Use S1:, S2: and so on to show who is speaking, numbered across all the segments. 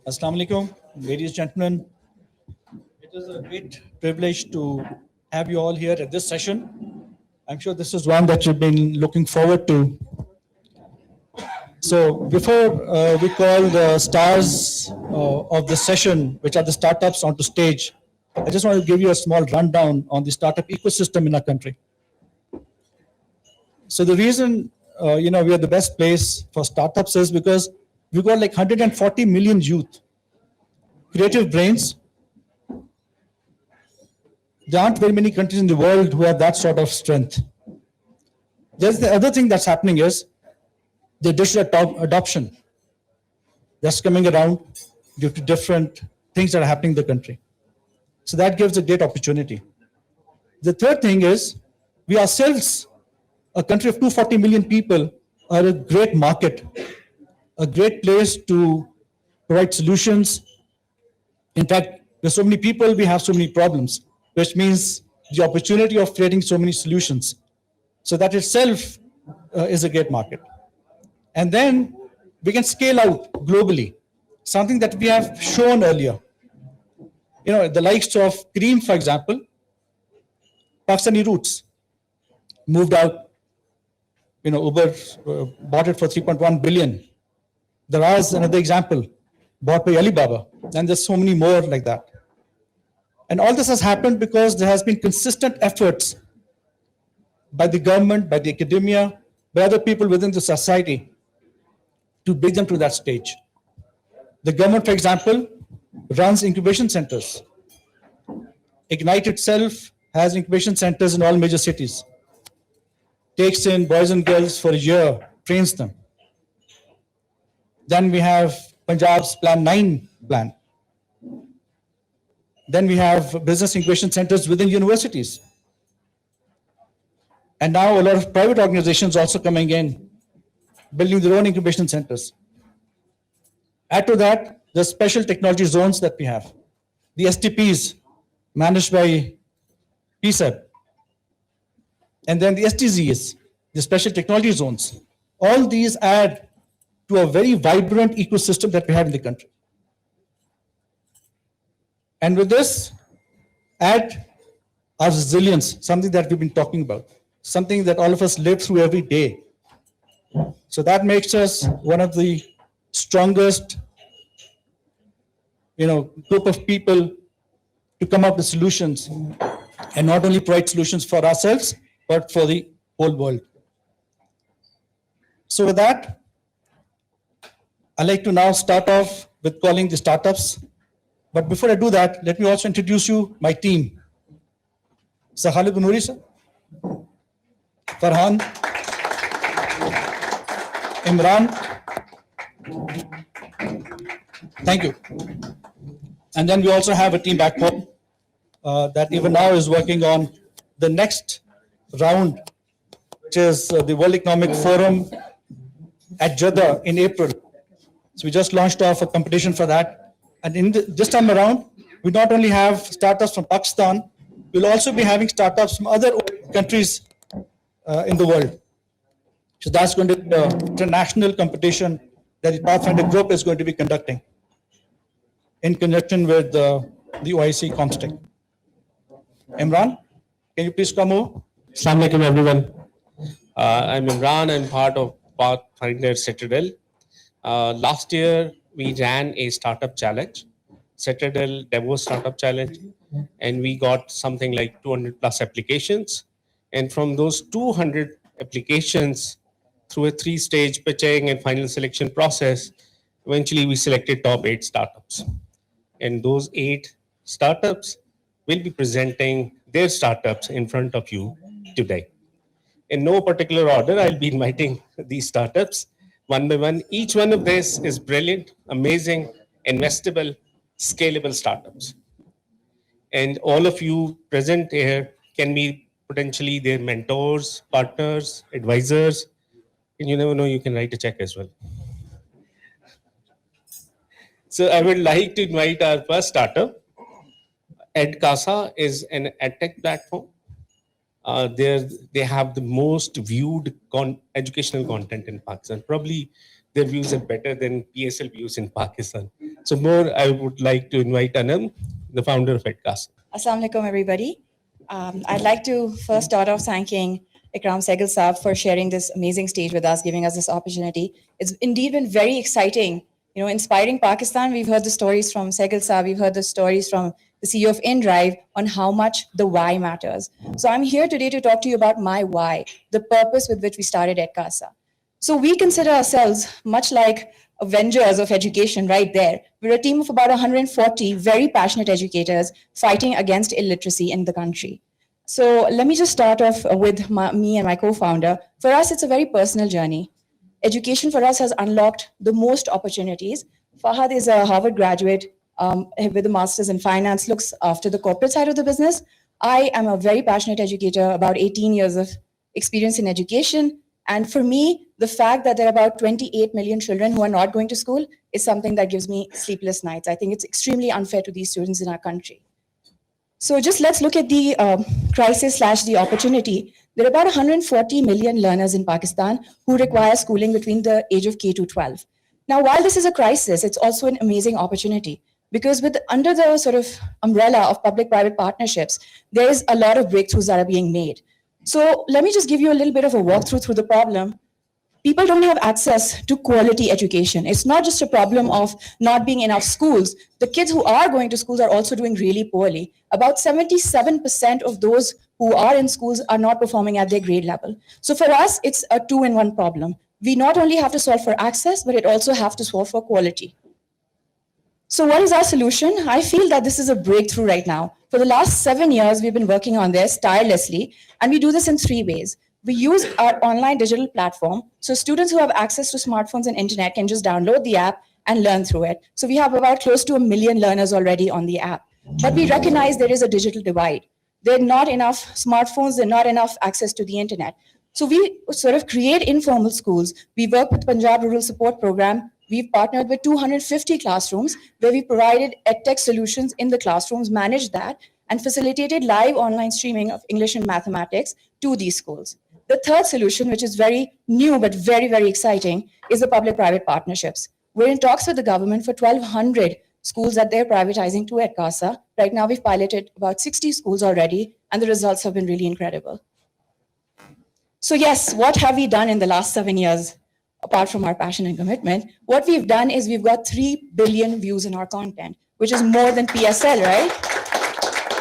S1: Assalamu alaikum, ladies and gentlemen. It is a great privilege to have you all here at this session. I'm sure this is one that you've been looking forward to. So before we call the stars of the session, which are the startups, onto stage, I just want to give you a small rundown on the startup ecosystem in our country. So the reason we are the best place for startups is because we've got like 140 million youth, creative brains. There aren't very many countries in the world who have that sort of strength. There's the other thing that's happening is the digital adoption that's coming around due to different things that are happening in the country. So that gives a great opportunity. The third thing is we ourselves, a country of 240 million people, are a great market, a great place to provide solutions. In fact, there's so many people, we have so many problems, which means the opportunity of creating so many solutions. So that itself is a great market. And then we can scale out globally, something that we have shown earlier. The likes of Cream, for example, Pakistani roots, moved out. Uber bought it for 3.1 billion. There is another example, bought by Alibaba, and there's so many more like that. And all this has happened because there has been consistent efforts by the government, by the academia, by other people within the society to bring them to that stage. The government, for example, runs incubation centers. Ignite itself has incubation centers in all major cities. Takes in boys and girls for a year, trains them. Then we have Punjab's Plan 9 plan. Then we have business incubation centers within universities. And now a lot of private organizations also coming in, building their own incubation centers. Add to that, the special technology zones that we have, the STPs managed by PSEB, and then the STZs, the special technology zones. All these add to a very vibrant ecosystem that we have in the country. And with this, add our resilience, something that we've been talking about, something that all of us live through every day. So that makes us one of the strongest, group of people to come up with solutions, and not only provide solutions for ourselves, but for the whole world. So with that, I'd like to now start off with calling the startups. But before I do that, let me also introduce you my team. Sir Khalid Banuri, sir. Farhan. Imran. Thank you. And then we also have a team back home that even now is working on the next round, which is the World Economic Forum at Jeddah in April. So we just launched off a competition for that. And this time around, we not only have startups from Pakistan, we'll also be having startups from other countries in the world. So that's going to be the international competition that the Pathfinder Group is going to be conducting in conjunction with the OIC Comstech. Imran, can you please come over?
S2: Assalamu alaikum, everyone. I'm Imran. I'm part of Pathfinder Citadel. Last year, we ran a startup challenge, Citadel Davos Startup Challenge, and we got something like 200 plus applications. And from those 200 applications, through a 3-stage pitching and final selection process, eventually we selected top 8 startups. And those 8 startups will be presenting their startups in front of you today. In no particular order, I'll be inviting these startups one by one. Each one of this is brilliant, amazing, investable, scalable startups. And all of you present here can be potentially their mentors, partners, advisors, and you never know, you can write a check as well. So I would like to invite our first startup. EdCasa is an edtech platform. They have the most viewed educational content in Pakistan. Probably their views are better than PSL views in Pakistan. So more, I would like to invite Anam, the founder of EdCast.
S3: Assalamu alaikum, everybody. I'd like to first start off thanking Ikram Sehgal Saab for sharing this amazing stage with us, giving us this opportunity. It's indeed been very exciting, inspiring Pakistan. We've heard the stories from Sehgal Saab, we've heard the stories from the CEO of InDrive on how much the why matters. So I'm here today to talk to you about my why, the purpose with which we started EdCasa. So we consider ourselves much like Avengers of education right there. We're a team of about 140 very passionate educators fighting against illiteracy in the country. So let me just start off with me and my co-founder. For us, it's a very personal journey. Education for us has unlocked the most opportunities. Farhan is a Harvard graduate with a master's in finance, looks after the corporate side of the business. I am a very passionate educator, about 18 years of experience in education. And for me, the fact that there are about 28 million children who are not going to school is something that gives me sleepless nights. I think it's extremely unfair to these students in our country. So just let's look at the crisis/the opportunity. There are about 140 million learners in Pakistan who require schooling between the age of K to 12. Now, while this is a crisis, it's also an amazing opportunity because under the sort of umbrella of public-private partnerships, there is a lot of breakthroughs that are being made. So let me just give you a little bit of a walkthrough through the problem. People don't have access to quality education. It's not just a problem of not being enough schools. The kids who are going to schools are also doing really poorly. About 77% of those who are in schools are not performing at their grade level. So for us, it's a two-in-one problem. We not only have to solve for access, but it also have to solve for quality. So what is our solution? I feel that this is a breakthrough right now. For the last 7 years, we've been working on this tirelessly, and we do this in 3 ways. We use our online digital platform, so students who have access to smartphones and internet can just download the app and learn through it. So we have about close to 1 million learners already on the app. But we recognize there is a digital divide. There are not enough smartphones, there are not enough access to the internet. So we sort of create informal schools. We work with Punjab Rural Support Program. We've partnered with 250 classrooms where we provided EdTech solutions in the classrooms, managed that, and facilitated live online streaming of English and mathematics to these schools. The third solution, which is very new but very, very exciting, is the public-private partnerships. We're in talks with the government for 1,200 schools that they're privatizing to EdCasa. Right now, we've piloted about 60 schools already, and the results have been really incredible. So yes, what have we done in the last 7 years? Apart from our passion and commitment, what we've done is we've got 3 billion views in our content, which is more than PSL, right?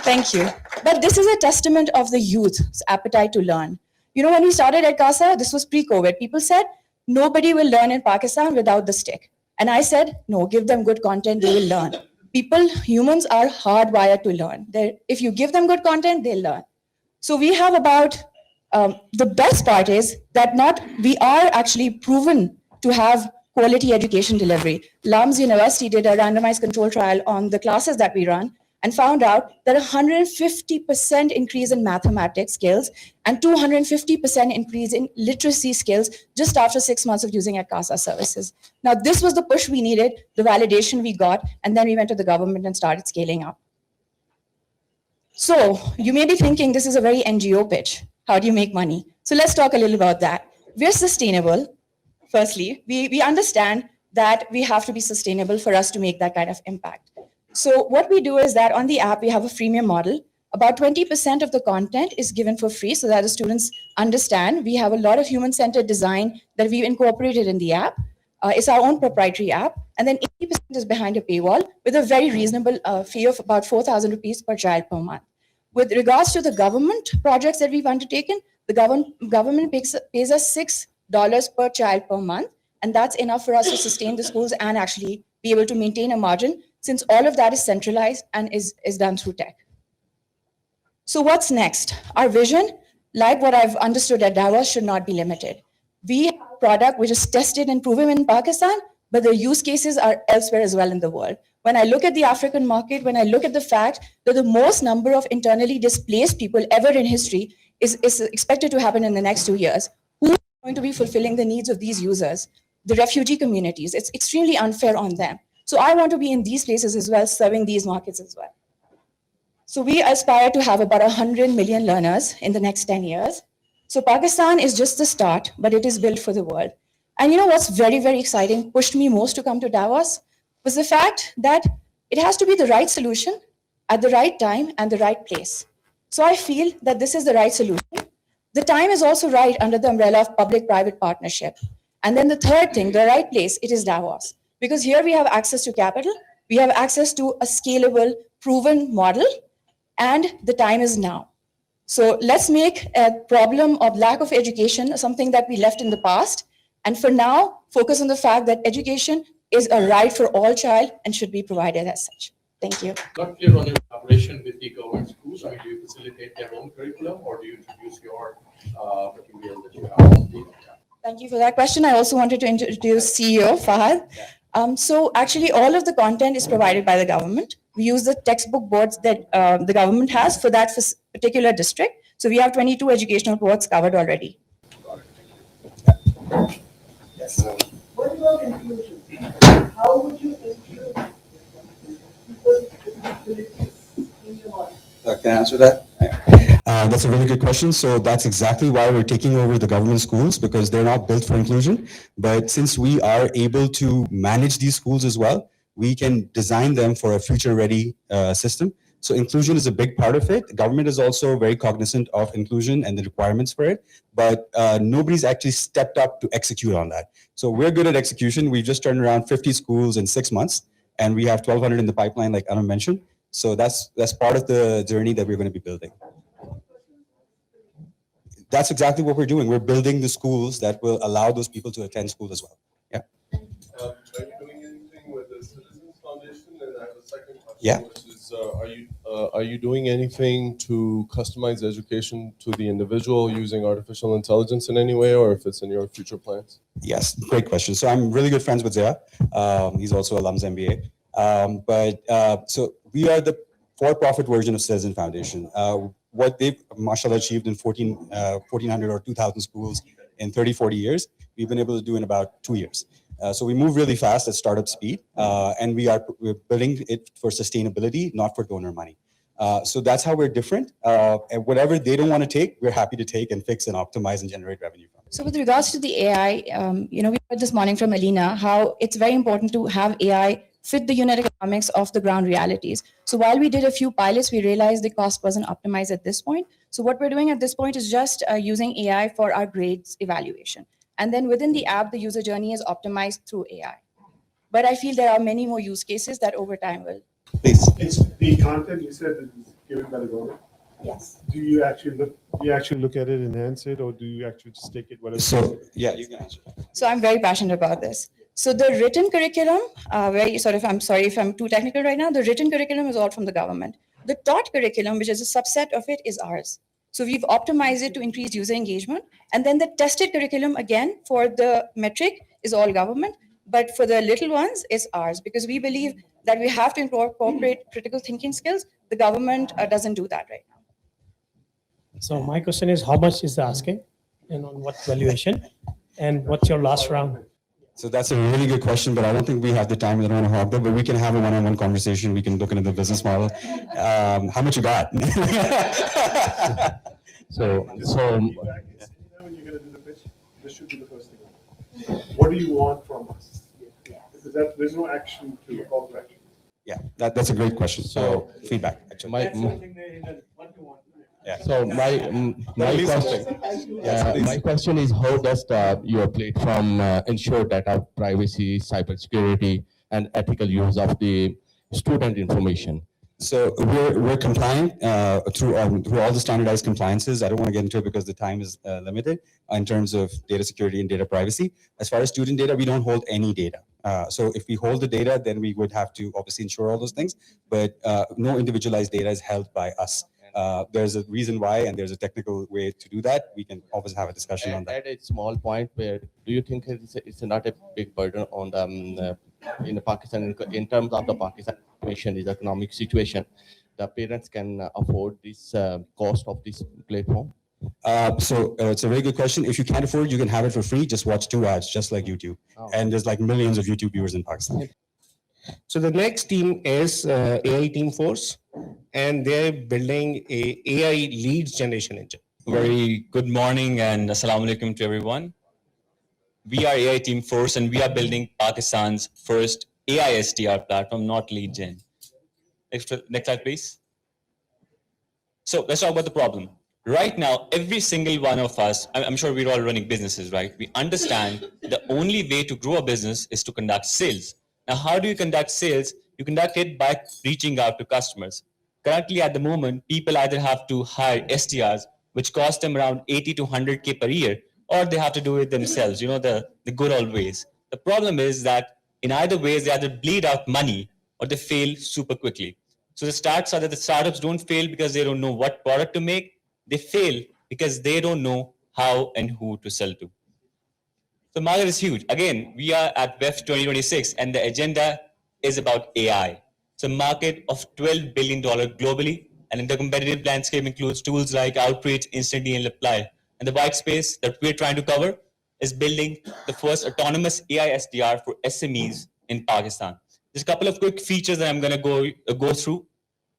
S3: Thank you. But this is a testament of the youth's appetite to learn. When we started at CASA, this was pre-COVID. People said, nobody will learn in Pakistan without the stick. And I said, no, give them good content, they will learn. Humans are hardwired to learn. If you give them good content, they'll learn. So we have about, the best part is that we are actually proven to have quality education delivery. LUMS University did a randomized control trial on the classes that we run and found out that 150% increase in mathematics skills and 250% increase in literacy skills just after 6 months of using EdCasa services. Now, this was the push we needed, the validation we got, and then we went to the government and started scaling up. So you may be thinking this is a very NGO pitch. How do you make money? So let's talk a little about that. We're sustainable. Firstly, we understand that we have to be sustainable for us to make that kind of impact. So what we do is that on the app, we have a freemium model. About 20% of the content is given for free so that the students understand. We have a lot of human-centered design that we've incorporated in the app. It's our own proprietary app. And then 80% is behind a paywall with a very reasonable fee of about 4,000 rupees per child per month. With regards to the government projects that we've undertaken, the government pays us $6 per child per month. And that's enough for us to sustain the schools and actually be able to maintain a margin, since all of that is centralized and is done through tech. So what's next? Our vision, like what I've understood at Davos, should not be limited. We have a product which is tested and proven in Pakistan, but the use cases are elsewhere as well in the world. When I look at the African market, when I look at the fact that the most number of internally displaced people ever in history is expected to happen in the next 2 years, who is going to be fulfilling the needs of these users? The refugee communities. It's extremely unfair on them. So I want to be in these places as well, serving these markets as well. So we aspire to have about 100 million learners in the next 10 years. So Pakistan is just the start, but it is built for the world. And what's very, very exciting, pushed me most to come to Davos, was the fact that it has to be the right solution at the right time and the right place. So I feel that this is the right solution. The time is also right under the umbrella of public-private partnership. And then the third thing, the right place, it is Davos. Because here we have access to capital, we have access to a scalable, proven model, and the time is now. So let's make a problem of lack of education something that we left in the past. And for now, focus on the fact that education is a right for all child and should be provided as such. Thank you.
S4: Not clear on your collaboration with the government schools. I mean, do you facilitate their own curriculum or do you introduce your material that you have?
S3: Thank you for that question. I also wanted to introduce CEO Farhan. So actually, all of the content is provided by the government. We use the textbook boards that the government has for that particular district. So we have 22 educational boards covered already.
S5: Yes. What about inclusion? How would you include people with disabilities in your life?
S6: Can I answer that? That's a really good question. So that's exactly why we're taking over the government schools, because they're not built for inclusion. But since we are able to manage these schools as well, we can design them for a future-ready system. So inclusion is a big part of it. The government is also very cognizant of inclusion and the requirements for it, but nobody's actually stepped up to execute on that. So we're good at execution. We've just turned around 50 schools in 6 months, and we have 1,200 in the pipeline, like Ahmed mentioned. So that's part of the journey that we're going to be building. That's exactly what we're doing. We're building the schools that will allow those people to attend school as well. Yeah.
S7: Are you doing anything with the Citizens Foundation? And I have a second question,
S6: Yeah.
S7: which is, are you doing anything to customize education to the individual using artificial intelligence in any way, or if it's in your future plans?
S6: Yes, great question. So I'm really good friends with Zia. He's also alums MBA. So we are the for-profit version of Citizen Foundation. What they've, mashallah, achieved in 1,400 or 2,000 schools in 30, 40 years, we've been able to do in about 2 years. So we move really fast at startup speed, and we're building it for sustainability, not for donor money. So that's how we're different. And whatever they don't want to take, we're happy to take and fix and optimize and generate revenue from it.
S3: So with regards to the AI, we heard this morning from Alina how it's very important to have AI fit the unit economics of the ground realities. So while we did a few pilots, we realized the cost wasn't optimized at this point. So what we're doing at this point is just using AI for our grades evaluation. And then within the app, the user journey is optimized through AI. But I feel there are many more use cases that over time will.
S6: Please.
S8: It's the content you said is given by the government.
S3: Yes.
S8: Do you actually look at it, enhance it, or do you actually just take it whatever?
S6: So yeah, you can answer.
S3: So I'm very passionate about this. So the written curriculum, I'm sorry if I'm too technical right now, the written curriculum is all from the government. The taught curriculum, which is a subset of it, is ours. So we've optimized it to increase user engagement. And then the tested curriculum, again, for the metric is all government. But for the little ones, it's ours, because we believe that we have to incorporate critical thinking skills. The government doesn't do that right now.
S9: So my question is, how much is the asking and on what valuation? And what's your last round?
S6: So that's a really good question, but I don't think we have the time. We don't want to hog that, but we can have a one-on-one conversation. We can look into the business model. How much you got? so
S8: When you're going to do the pitch, this should be the first thing. What do you want from us? Because there's no action to call to action.
S6: Yeah, that's a great question. So feedback, actually. Yeah.
S10: So my question is, how does your platform ensure data privacy, cybersecurity, and ethical use of the student information?
S6: So we're compliant through all the standardized compliances. I don't want to get into it because the time is limited in terms of data security and data privacy. As far as student data, we don't hold any data. So if we hold the data, then we would have to obviously ensure all those things. But no individualized data is held by us. There's a reason why, and there's a technical way to do that. We can always have a discussion on that.
S10: At a small point, where do you think it's not a big burden on the in the Pakistan in terms of the Pakistan situation, is economic situation, the parents can afford this cost of this platform?
S6: So it's a very good question. If you can't afford it, you can have it for free. Just watch 2 ads, just like YouTube.
S10: Oh.
S6: And there's like millions of YouTube viewers in Pakistan.
S2: So the next team is AI Team Force, and they're building a AI leads generation engine.
S11: Very good morning and assalamu alaikum to everyone. We are AI Team Force, and we are building Pakistan's first AI SDR platform, not lead gen. Next slide, please. So let's talk about the problem. Right now, every single one of us, I'm sure we're all running businesses, right? We understand the only way to grow a business is to conduct sales. Now, how do you conduct sales? You conduct it by reaching out to customers. Currently, at the moment, people either have to hire SDRs, which cost them around 80 to 100K per year, or they have to do it themselves, the good old ways. The problem is that in either ways, they either bleed out money or they fail super quickly. So the stats are that the startups don't fail because they don't know what product to make. They fail because they don't know how and who to sell to. So market is huge. Again, we are at WEF 2026 and the agenda is about AI. It's a market of $12 billion globally, and the competitive landscape includes tools like Outreach, Instantly, and Apply. And the white space that we're trying to cover is building the first autonomous AI SDR for SMEs in Pakistan. There's a couple of quick features that I'm going to go through.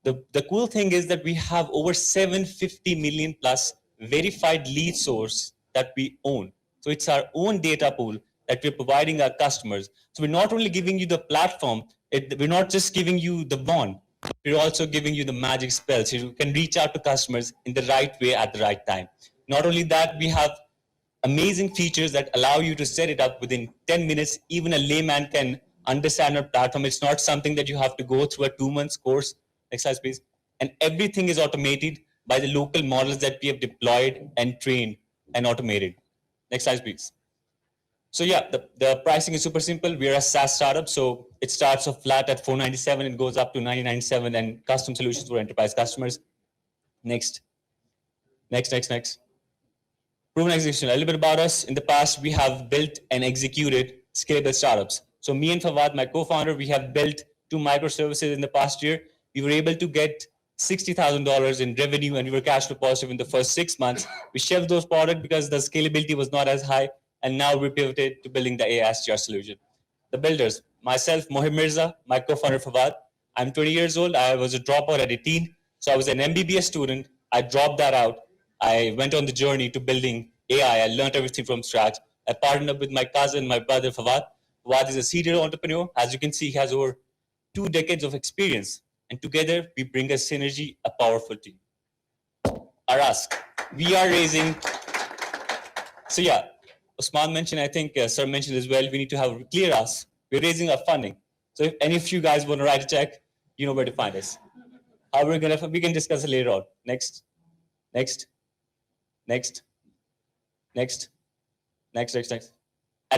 S11: The cool thing is that we have over 750 million plus verified lead source that we own. So it's our own data pool that we're providing our customers. So we're not only giving you the platform, we're not just giving you the bond, we're also giving you the magic spell so you can reach out to customers in the right way at the right time. Not only that, we have amazing features that allow you to set it up within 10 minutes. Even a layman can understand our platform. It's not something that you have to go through a 2 months course. Next slide, please. And everything is automated by the local models that we have deployed and trained and automated. Next slide, please. So yeah, the pricing is super simple. We're a SaaS startup, so it starts off flat at $497 and goes up to $997 and custom solutions for enterprise customers. Next. Proven execution. A little bit about us. In the past, we have built and executed scalable startups. So me and Fawad, my co-founder, we have built 2 microservices in the past year. We were able to get $60,000 in revenue and we were cash flow positive in the first 6 months. We shelved those products because the scalability was not as high. And now we pivoted to building the AI SDR solution. The builders, myself, Mohib Mirza, my co-founder Fawad. I'm 20 years old. I was a dropout at 18. So I was an MBBS student. I dropped that out. I went on the journey to building AI. I learned everything from scratch. I partnered up with my cousin, my brother Fawad. Fawad is a serial entrepreneur. As you can see, he has over 2 decades of experience. And together, we bring a synergy, a powerful team. Our ask, we are raising. So yeah, Usman mentioned, I think Sir mentioned as well, we need to have a clear ask. We're raising our funding. So if any of you guys want to write a check, you know where to find us. How we can discuss it later on. Next. At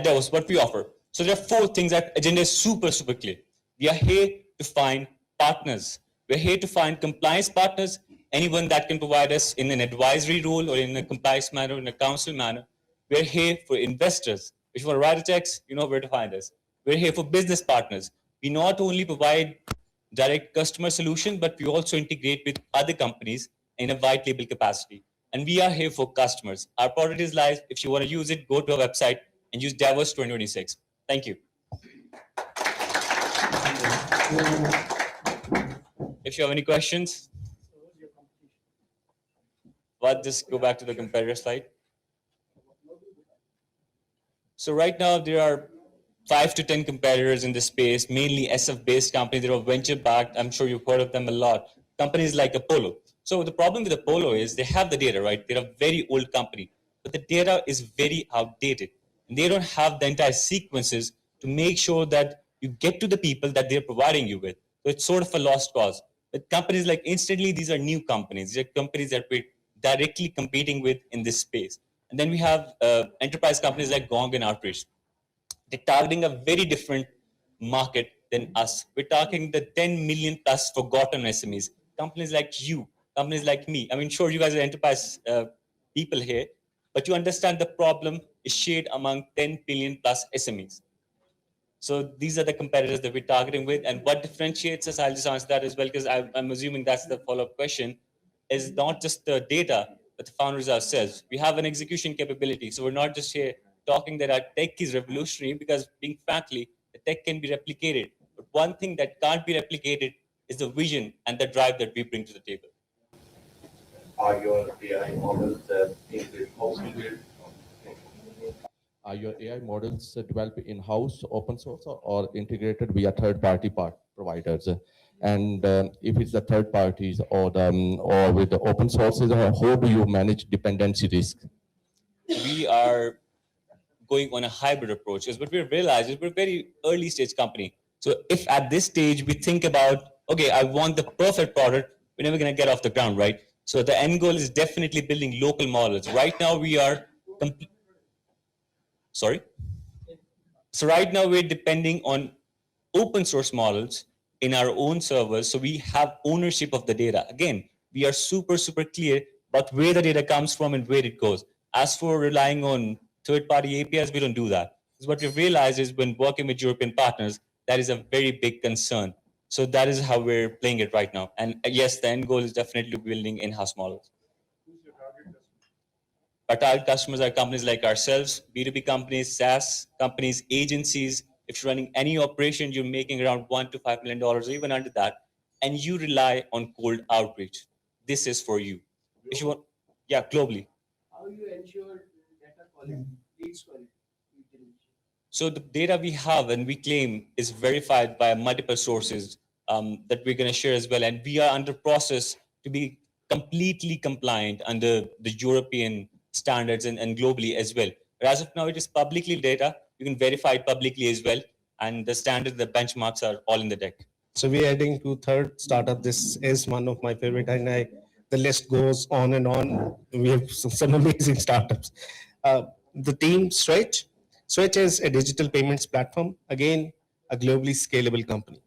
S11: Davos, what we offer. So there are 4 things. That agenda is super clear. We are here to find partners. We're here to find compliance partners, anyone that can provide us in an advisory role or in a compliance manner, in a counsel manner. We're here for investors. If you want to write a checks, you know where to find us. We're here for business partners. We not only provide direct customer solution, but we also integrate with other companies in a white label capacity. And we are here for customers. Our product is live. If you want to use it, go to our website and use Davos 2026. Thank you. If you have any questions, just go back to the competitor slide. So right now there are 5 to 10 competitors in this space, mainly SF-based companies that are venture-backed. I'm sure you've heard of them a lot. Companies like Apollo. So the problem with Apollo is they have the data, right? They're a very old company, but the data is very outdated. And they don't have the entire sequences to make sure that you get to the people that they're providing you with. So it's sort of a lost cause. But companies like Instantly, these are new companies. These are companies that we're directly competing with in this space. And then we have enterprise companies like Gong and Outreach. They're targeting a very different market than us. We're targeting the 10 million plus forgotten SMEs. Companies like you, companies like me. I mean, sure, you guys are enterprise people here, but you understand the problem is shared among 10 billion plus SMEs. So these are the competitors that we're targeting with. And what differentiates us, I'll just answer that as well, because I'm assuming that's the follow-up question, is not just the data, but the founders ourselves. We have an execution capability. So we're not just here talking that our tech is revolutionary, because being frankly, the tech can be replicated. But one thing that can't be replicated is the vision and the drive that we bring to the table.
S12: Are your AI models integrated?
S10: Are your AI models developed in-house, open source, or integrated via third-party providers? And if it's the third parties or or with the open sources, how do you manage dependency risk?
S11: We are going on a hybrid approach is what we realize is we're a very early stage company. So if at this stage we think about, okay, I want the perfect product, we're never going to get off the ground, right? So the end goal is definitely building local models. Right now we are, sorry? So right now we're depending on open source models in our own servers. So we have ownership of the data. Again, we are super clear about where the data comes from and where it goes. As for relying on third-party APIs, we don't do that. Because what we've realized is when working with European partners, that is a very big concern. So that is how we're playing it right now. And yes, the end goal is definitely building in-house models.
S8: Who's your target customer?
S11: Our target customers are companies like ourselves, B2B companies, SaaS companies, agencies. If you're running any operation, you're making around $1 to $5 million or even under that, and you rely on cold outreach. This is for you. If you want, yeah, globally.
S5: How you ensure data quality, leads quality?
S11: So the data we have and we claim is verified by multiple sources that we're going to share as well. And we are under process to be completely compliant under the European standards and globally as well. But as of now, it is publicly data. You can verify it publicly as well. And the standards, the benchmarks are all in the deck.
S2: So we're adding to third startup. This is one of my favorite, and the list goes on and on. We have some amazing startups. The team Switch. Switch is a digital payments platform. Again, a globally scalable company.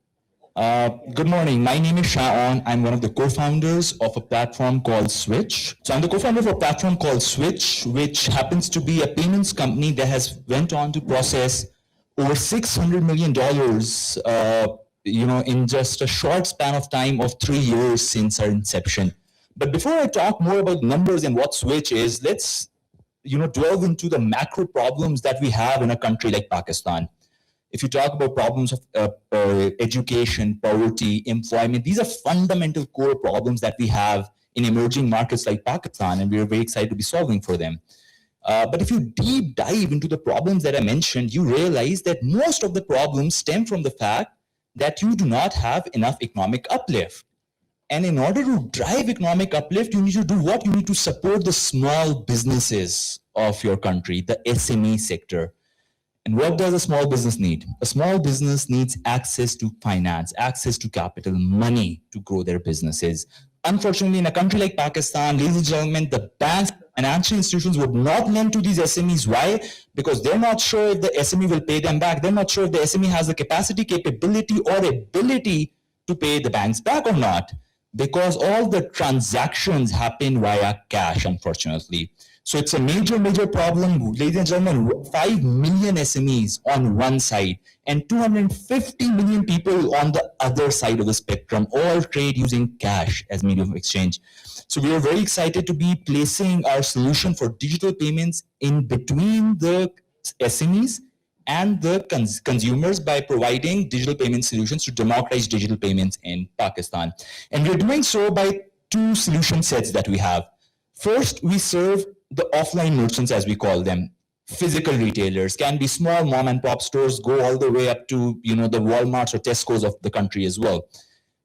S6: Good morning. My name is Shaon. I'm one of the co-founders of a platform called Switch. So I'm the co-founder of a platform called Switch, which happens to be a payments company that has went on to process over $600 million, in just a short span of time of 3 years since our inception. But before I talk more about numbers and what Switch is, let's delve into the macro problems that we have in a country like Pakistan. If you talk about problems of education, poverty, employment, these are fundamental core problems that we have in emerging markets like Pakistan, and we are very excited to be solving for them. But if you deep dive into the problems that I mentioned, you realize that most of the problems stem from the fact that you do not have enough economic uplift. And in order to drive economic uplift, you need to do what? You need to support the small businesses of your country, the SME sector. And what does a small business need? A small business needs access to finance, access to capital, money to grow their businesses. Unfortunately, in a country like Pakistan, ladies and gentlemen, the banks, financial institutions would not lend to these SMEs. Why? Because they're not sure if the SME will pay them back. They're not sure if the SME has the capacity, capability, or ability to pay the banks back or not. Because all the transactions happen via cash, unfortunately. So it's a major problem. Ladies and gentlemen, 5 million SMEs on one side and 250 million people on the other side of the spectrum, all trade using cash as medium of exchange. So we are very excited to be placing our solution for digital payments in between the SMEs and the consumers by providing digital payment solutions to democratize digital payments in Pakistan. And we're doing so by 2 solution sets that we have. First, we serve the offline merchants, as we call them. Physical retailers can be small mom and pop stores, go all the way up to the Walmarts or Tesco's of the country as well.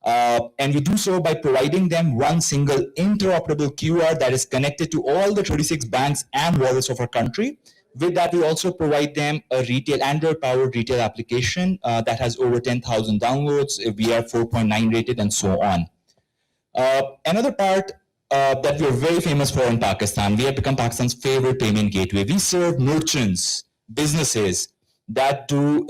S6: And we do so by providing them one single interoperable QR that is connected to all the 36 banks and wallets of our country. With that, we also provide them a retail Android-powered retail application that has over 10,000 downloads. We are 4.9 rated and so on. Another part that we're very famous for in Pakistan, we have become Pakistan's favorite payment gateway. We serve merchants, businesses that do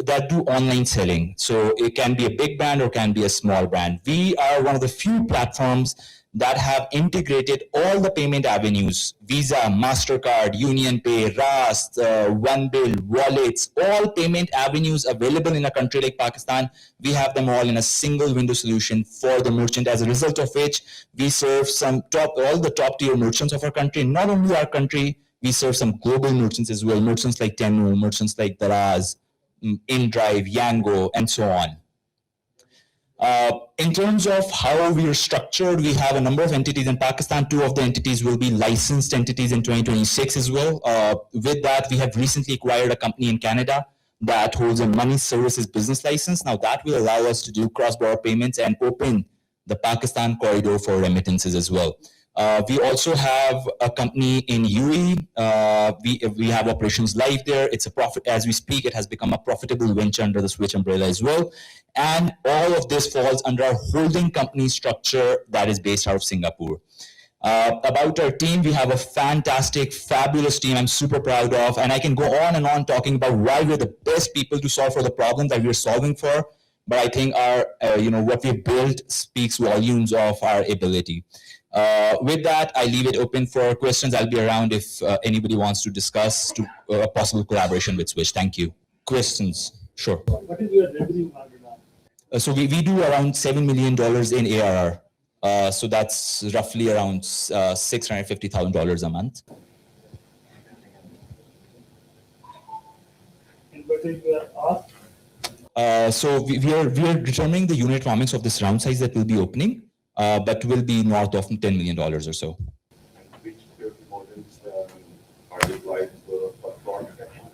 S6: online selling. So it can be a big brand or can be a small brand. We are one of the few platforms that have integrated all the payment avenues: Visa, MasterCard, UnionPay, Rast, OneBill, wallets, all payment avenues available in a country like Pakistan. We have them all in a single window solution for the merchant, as a result of which we serve all the top tier merchants of our country. Not only our country, we serve some global merchants as well, merchants like Temu, merchants like Daraz, InDrive, Yango, and so on. In terms of how we are structured, we have a number of entities in Pakistan. 2 of the entities will be licensed entities in 2026 as well. With that, we have recently acquired a company in Canada that holds a money services business license. Now that will allow us to do cross-border payments and open the Pakistan corridor for remittances as well. We also have a company in UAE. We have operations live there. It's a profit as we speak. It has become a profitable venture under the Switch umbrella as well. And all of this falls under our holding company structure that is based out of Singapore. About our team, we have a fantastic, fabulous team I'm super proud of. And I can go on and on talking about why we're the best people to solve for the problems that we're solving for. But I think our, what we've built speaks volumes of our ability. With that, I leave it open for questions. I'll be around if anybody wants to discuss a possible collaboration with Switch. Thank you. Questions? Sure.
S8: What is your revenue margin now?
S6: So we do around $7 million in ARR. So that's roughly around $650,000 a month.
S8: And what is your ask?
S6: So we are determining the unit economics of this round size that will be opening, but will be north of $10 million or so.
S12: And which security modules are deployed for fraud detection?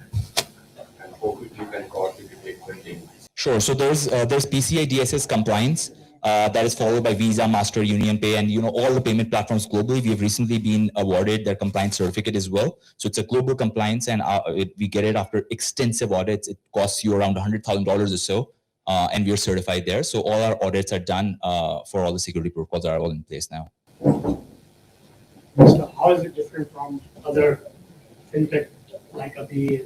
S12: And how quickly can fraud be detected?
S6: Sure. So there's PCI DSS compliance that is followed by Visa, Master, Union Pay, and all the payment platforms globally. We have recently been awarded their compliance certificate as well. So it's a global compliance, and we get it after extensive audits. It costs you around $100,000 or so, and we are certified there. So all our audits are done for all the security protocols are all in place now.
S9: So how is it different from other fintech like the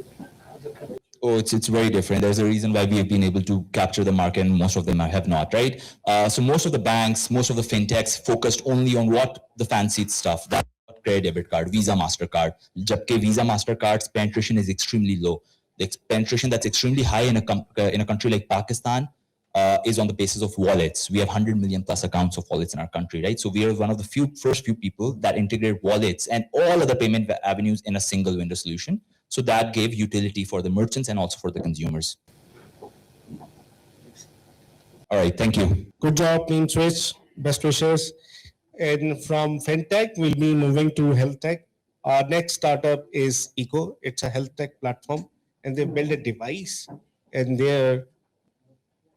S9: other companies?
S6: Oh, it's very different. There's a reason why we have been able to capture the market, and most of them have not, right? So most of the banks, most of the fintechs focused only on what the fancy stuff, that credit debit card, Visa, MasterCard. Jabke Visa, MasterCard's penetration is extremely low. The penetration that's extremely high in a country like Pakistan is on the basis of wallets. We have 100 million plus accounts of wallets in our country, right? So we are one of the first few people that integrate wallets and all other payment avenues in a single window solution. So that gave utility for the merchants and also for the consumers. All right, thank you.
S13: Good job, Team Switch. Best wishes. And from FinTech, we'll be moving to Health Tech. Our next startup is Eco. It's a health tech platform, and they build a device, and they're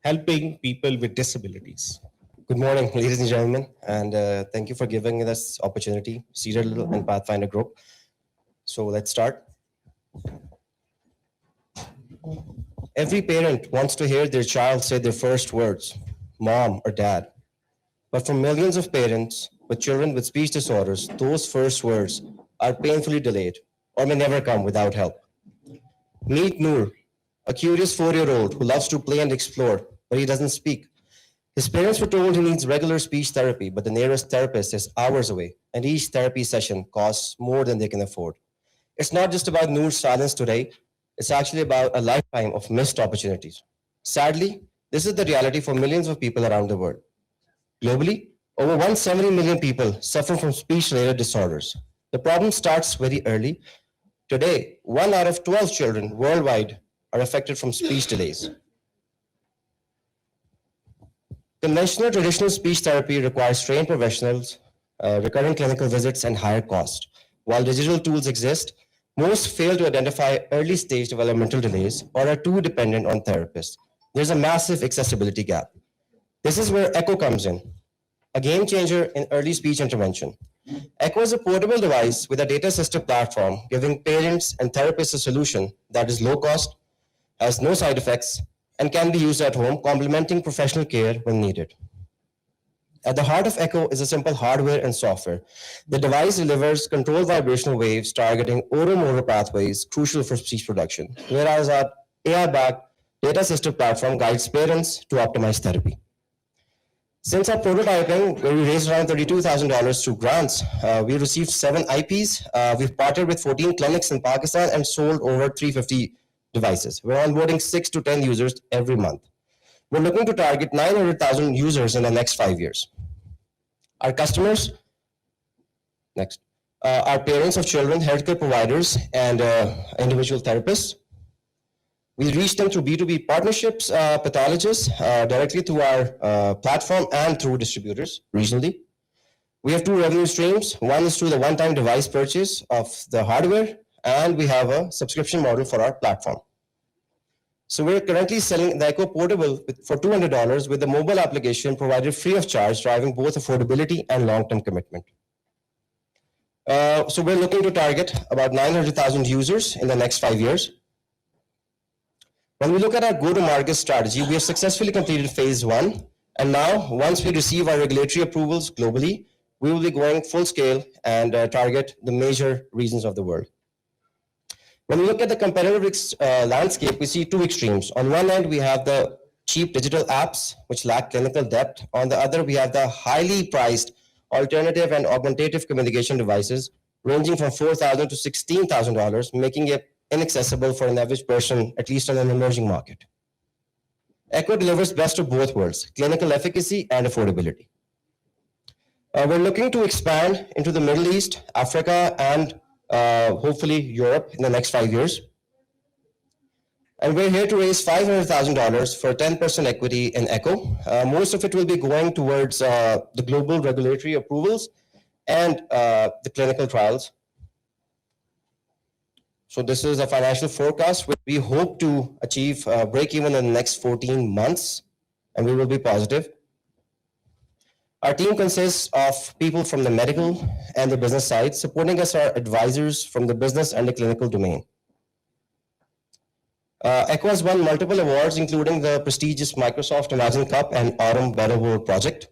S13: helping people with disabilities.
S14: Good morning, ladies and gentlemen, and thank you for giving us this opportunity, CITADEL and Pathfinder Group. So let's start. Every parent wants to hear their child say their first words, mom or dad. But for millions of parents with children with speech disorders, those first words are painfully delayed or may never come without help. Meet Noor, a curious 4-year-old who loves to play and explore, but he doesn't speak. His parents were told he needs regular speech therapy, but the nearest therapist is hours away, and each therapy session costs more than they can afford. It's not just about Noor's silence today, it's actually about a lifetime of missed opportunities. Sadly, this is the reality for millions of people around the world. Globally, over 170 million people suffer from speech-related disorders. The problem starts very early. Today, 1 out of 12 children worldwide are affected from speech delays. Conventional traditional speech therapy requires trained professionals, recurrent clinical visits, and higher cost. While digital tools exist, most fail to identify early-stage developmental delays or are too dependent on therapists. There's a massive accessibility gap. This is where Echo comes in, a game changer in early speech intervention. Echo is a portable device with a data-assisted platform, giving parents and therapists a solution that is low cost, has no side effects, and can be used at home, complementing professional care when needed. At the heart of Echo is a simple hardware and software. The device delivers controlled vibrational waves targeting oromotor pathways crucial for speech production, whereas our AI-backed data-assisted platform guides parents to optimize therapy. Since our prototyping, where we raised around $32,000 through grants, we received 7 IPs. We've partnered with 14 clinics in Pakistan and sold over 350 devices. We're onboarding 6 to 10 users every month. We're looking to target 900,000 users in the next 5 years. Our customers, next, are parents of children, healthcare providers, and individual therapists. We reach them through B2B partnerships, pathologists, directly through our platform and through distributors regionally. We have two revenue streams. One is through the one-time device purchase of the hardware, and we have a subscription model for our platform. So we're currently selling the Echo Portable for $200 with the mobile application provided free of charge, driving both affordability and long-term commitment. So we're looking to target about 900,000 users in the next 5 years. When we look at our go-to-market strategy, we have successfully completed phase 1. And now, once we receive our regulatory approvals globally, we will be going full scale and target the major regions of the world. When we look at the competitive landscape, we see two extremes. On one end, we have the cheap digital apps, which lack clinical depth. On the other, we have the highly priced alternative and augmentative communication devices, ranging from $4,000 to $16,000, making it inaccessible for an average person, at least in an emerging market. Echo delivers best of both worlds, clinical efficacy and affordability. We're looking to expand into the Middle East, Africa, and hopefully Europe in the next 5 years. And we're here to raise $500,000 for 10% equity in Echo. Most of it will be going towards the global regulatory approvals and the clinical trials. So this is a financial forecast. We hope to achieve break-even in the next 14 months, and we will be positive. Our team consists of people from the medical and the business side. Supporting us are advisors from the business and the clinical domain. Echo has won multiple awards, including the prestigious Microsoft Imagine Cup and Autumn Better World project.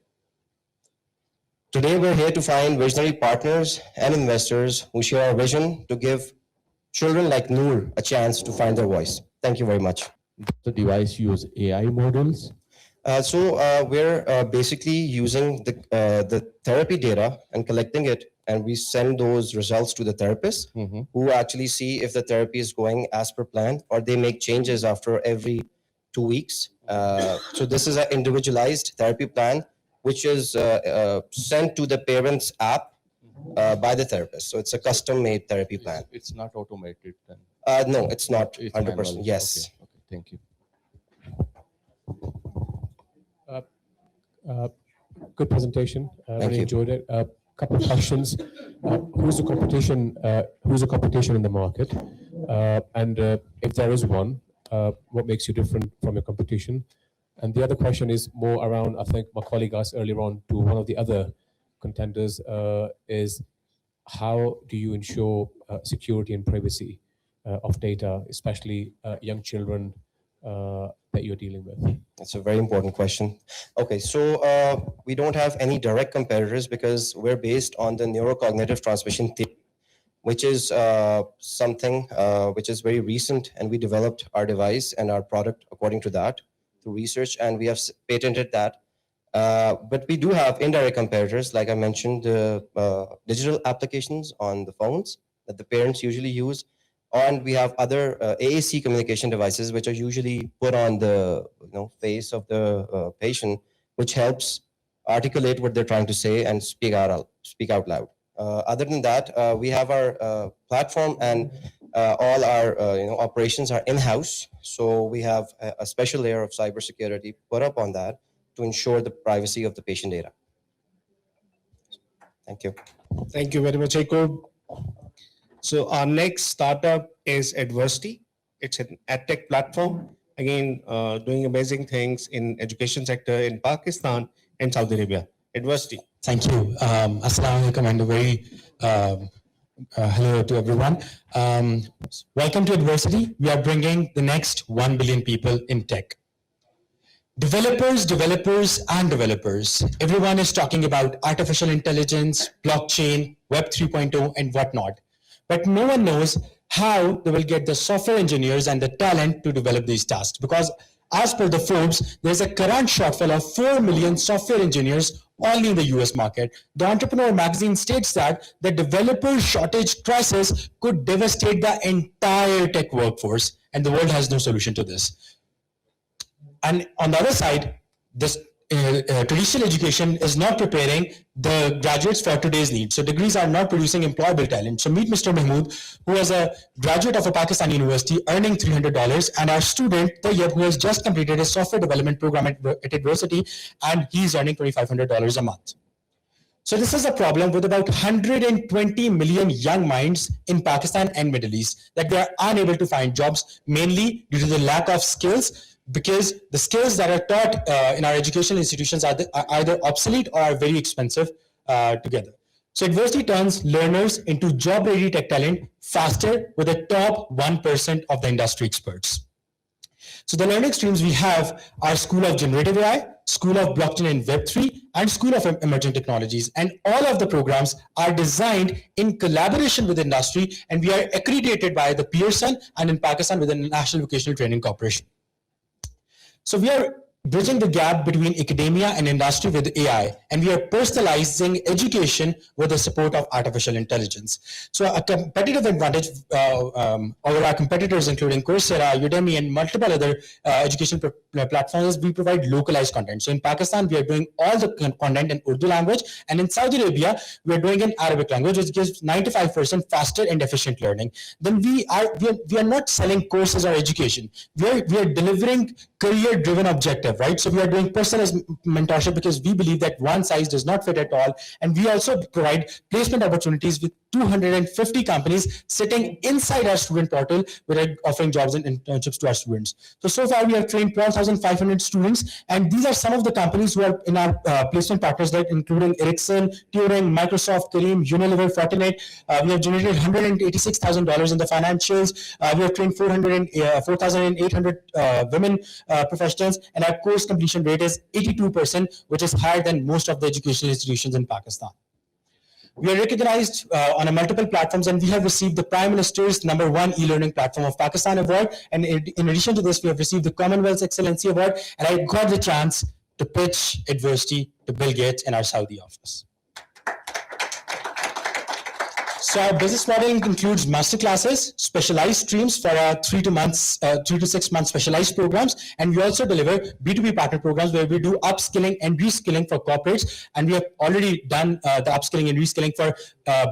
S14: Today, we're here to find visionary partners and investors who share our vision to give children like Noor a chance to find their voice. Thank you very much.
S15: The device use AI models?
S14: We're basically using the therapy data and collecting it, and we send those results to the therapist who actually see if the therapy is going as per plan, or they make changes after every 2 weeks. So this is an individualized therapy plan, which is sent to the parent's app by the therapist. So it's a custom-made therapy plan.
S10: It's not automated then?
S14: No, it's not
S10: It's
S14: 100%.
S10: manual.
S14: Yes.
S10: Okay, thank you.
S15: Good presentation.
S14: Thank
S15: Really
S14: you.
S15: enjoyed it. A couple of questions. Who's the competition? Who's the competition in the market? And if there is one, what makes you different from your competition? And the other question is more around, I think my colleague asked earlier on to one of the other contenders, is how do you ensure security and privacy of data, especially young children that you're dealing with?
S14: That's a very important question. Okay, so we don't have any direct competitors because we're based on the neurocognitive transmission theory, which is something which is very recent, and we developed our device and our product according to that through research, and we have patented that. But we do have indirect competitors, like I mentioned, the digital applications on the phones that the parents usually use. And we have other AAC communication devices, which are usually put on the face of the patient, which helps articulate what they're trying to say and speak out loud. Other than that, we have our platform, and all our operations are in-house. So we have a special layer of cybersecurity put up on that to ensure the privacy of the patient data. Thank you.
S13: Thank you very much, Jacob. So our next startup is Adversity. It's an edtech platform, again, doing amazing things in education sector in Pakistan and Saudi Arabia. Adversity.
S16: Thank you. Assalamu alaikum and a very hello to everyone. Welcome to Adversity. We are bringing the next 1 billion people in tech. Developers, and developers. Everyone is talking about artificial intelligence, blockchain, Web 3.0 and whatnot. But no one knows how they will get the software engineers and the talent to develop these tasks. Because as per the Forbes, there's a current shortfall of 4 million software engineers only in the US market. The Entrepreneur magazine states that the developer shortage crisis could devastate the entire tech workforce, and the world has no solution to this. And on the other side, this traditional education is not preparing the graduates for today's needs. So degrees are not producing employable talent. So meet Mr. Mahmood, who is a graduate of a Pakistan university earning $300, and our student, Tayyab, who has just completed his software development program at university, and he's earning $2,500 a month. So this is a problem with about 120 million young minds in Pakistan and Middle East, that they are unable to find jobs, mainly due to the lack of skills, because the skills that are taught in our educational institutions are either obsolete or are very expensive together. So adversity turns learners into job-ready tech talent faster with the top 1% of the industry experts. So the learning streams we have are School of Generative AI, School of Blockchain and Web3, and School of Emerging Technologies. And all of the programs are designed in collaboration with industry, and we are accredited by the Pearson, and in Pakistan with the National Vocational Training Corporation. So we are bridging the gap between academia and industry with AI, and we are personalizing education with the support of artificial intelligence. So a competitive advantage over our competitors, including Coursera, Udemy, and multiple other education platforms, we provide localized content. So in Pakistan, we are doing all the content in Urdu language, and in Saudi Arabia, we are doing in Arabic language, which gives 95% faster and efficient learning. Then we are not selling courses or education. We are delivering career-driven objective, right? So we are doing personalized mentorship because we believe that one size does not fit at all. And we also provide placement opportunities with 250 companies sitting inside our student portal, where are offering jobs and internships to our students. So far we have trained 12,500 students, and these are some of the companies who are in our placement partners, like including Ericsson, Turing, Microsoft, Kareem, Unilever, Fortinet. We have generated $186,000 in the financials. We have trained 4,800 women professionals, and our course completion rate is 82%, which is higher than most of the educational institutions in Pakistan. We are recognized on multiple platforms, and we have received the Prime Minister's #1 e-learning platform of Pakistan award. And in addition to this, we have received the Commonwealth Excellency Award, and I got the chance to pitch adversity to Bill Gates in our Saudi office. So our business model includes master classes, specialized streams for our 3 to 6 month specialized programs, and we also deliver B2B partner programs where we do upskilling and reskilling for corporates, and we have already done the upskilling and reskilling for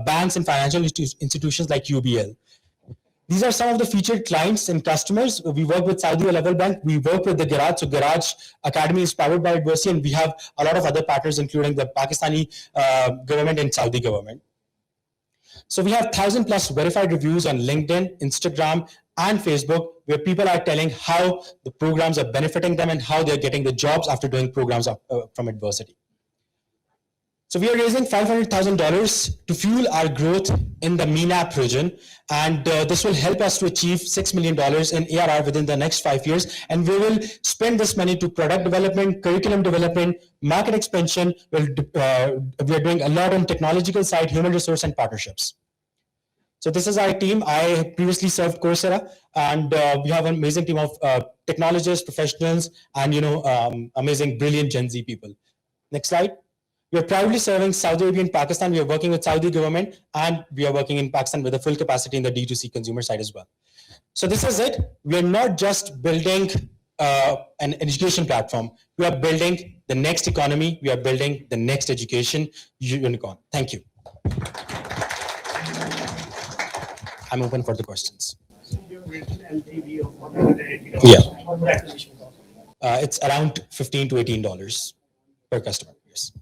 S16: banks and financial institutions like UBL. These are some of the featured clients and customers. We work with Saudi Level Bank. We work with the Garage. So Garage Academy is powered by Adversity, and we have a lot of other partners, including the Pakistani government and Saudi government. So we have 1,000 plus verified reviews on LinkedIn, Instagram, and Facebook, where people are telling how the programs are benefiting them and how they're getting the jobs after doing programs from Adversity. So we are raising $500,000 to fuel our growth in the MENAP region, and this will help us to achieve $6 million in ARR within the next 5 years. And we will spend this money to product development, curriculum development, market expansion. We are doing a lot on technological side, human resource, and partnerships. So this is our team. I previously served Coursera, and we have an amazing team of technologists, professionals, and amazing, brilliant Gen Z people. Next slide. We are proudly serving Saudi Arabia and Pakistan. We are working with Saudi government, and we are working in Pakistan with a full capacity in the D2C consumer side as well. So this is it. We are not just building an education platform. We are building the next economy. We are building the next education unicorn. Thank you. I'm open for the questions.
S9: So you've written LTV of $180.
S16: Yeah.
S9: What the acquisition cost?
S16: It's around $15 to $18 per customer. Yes.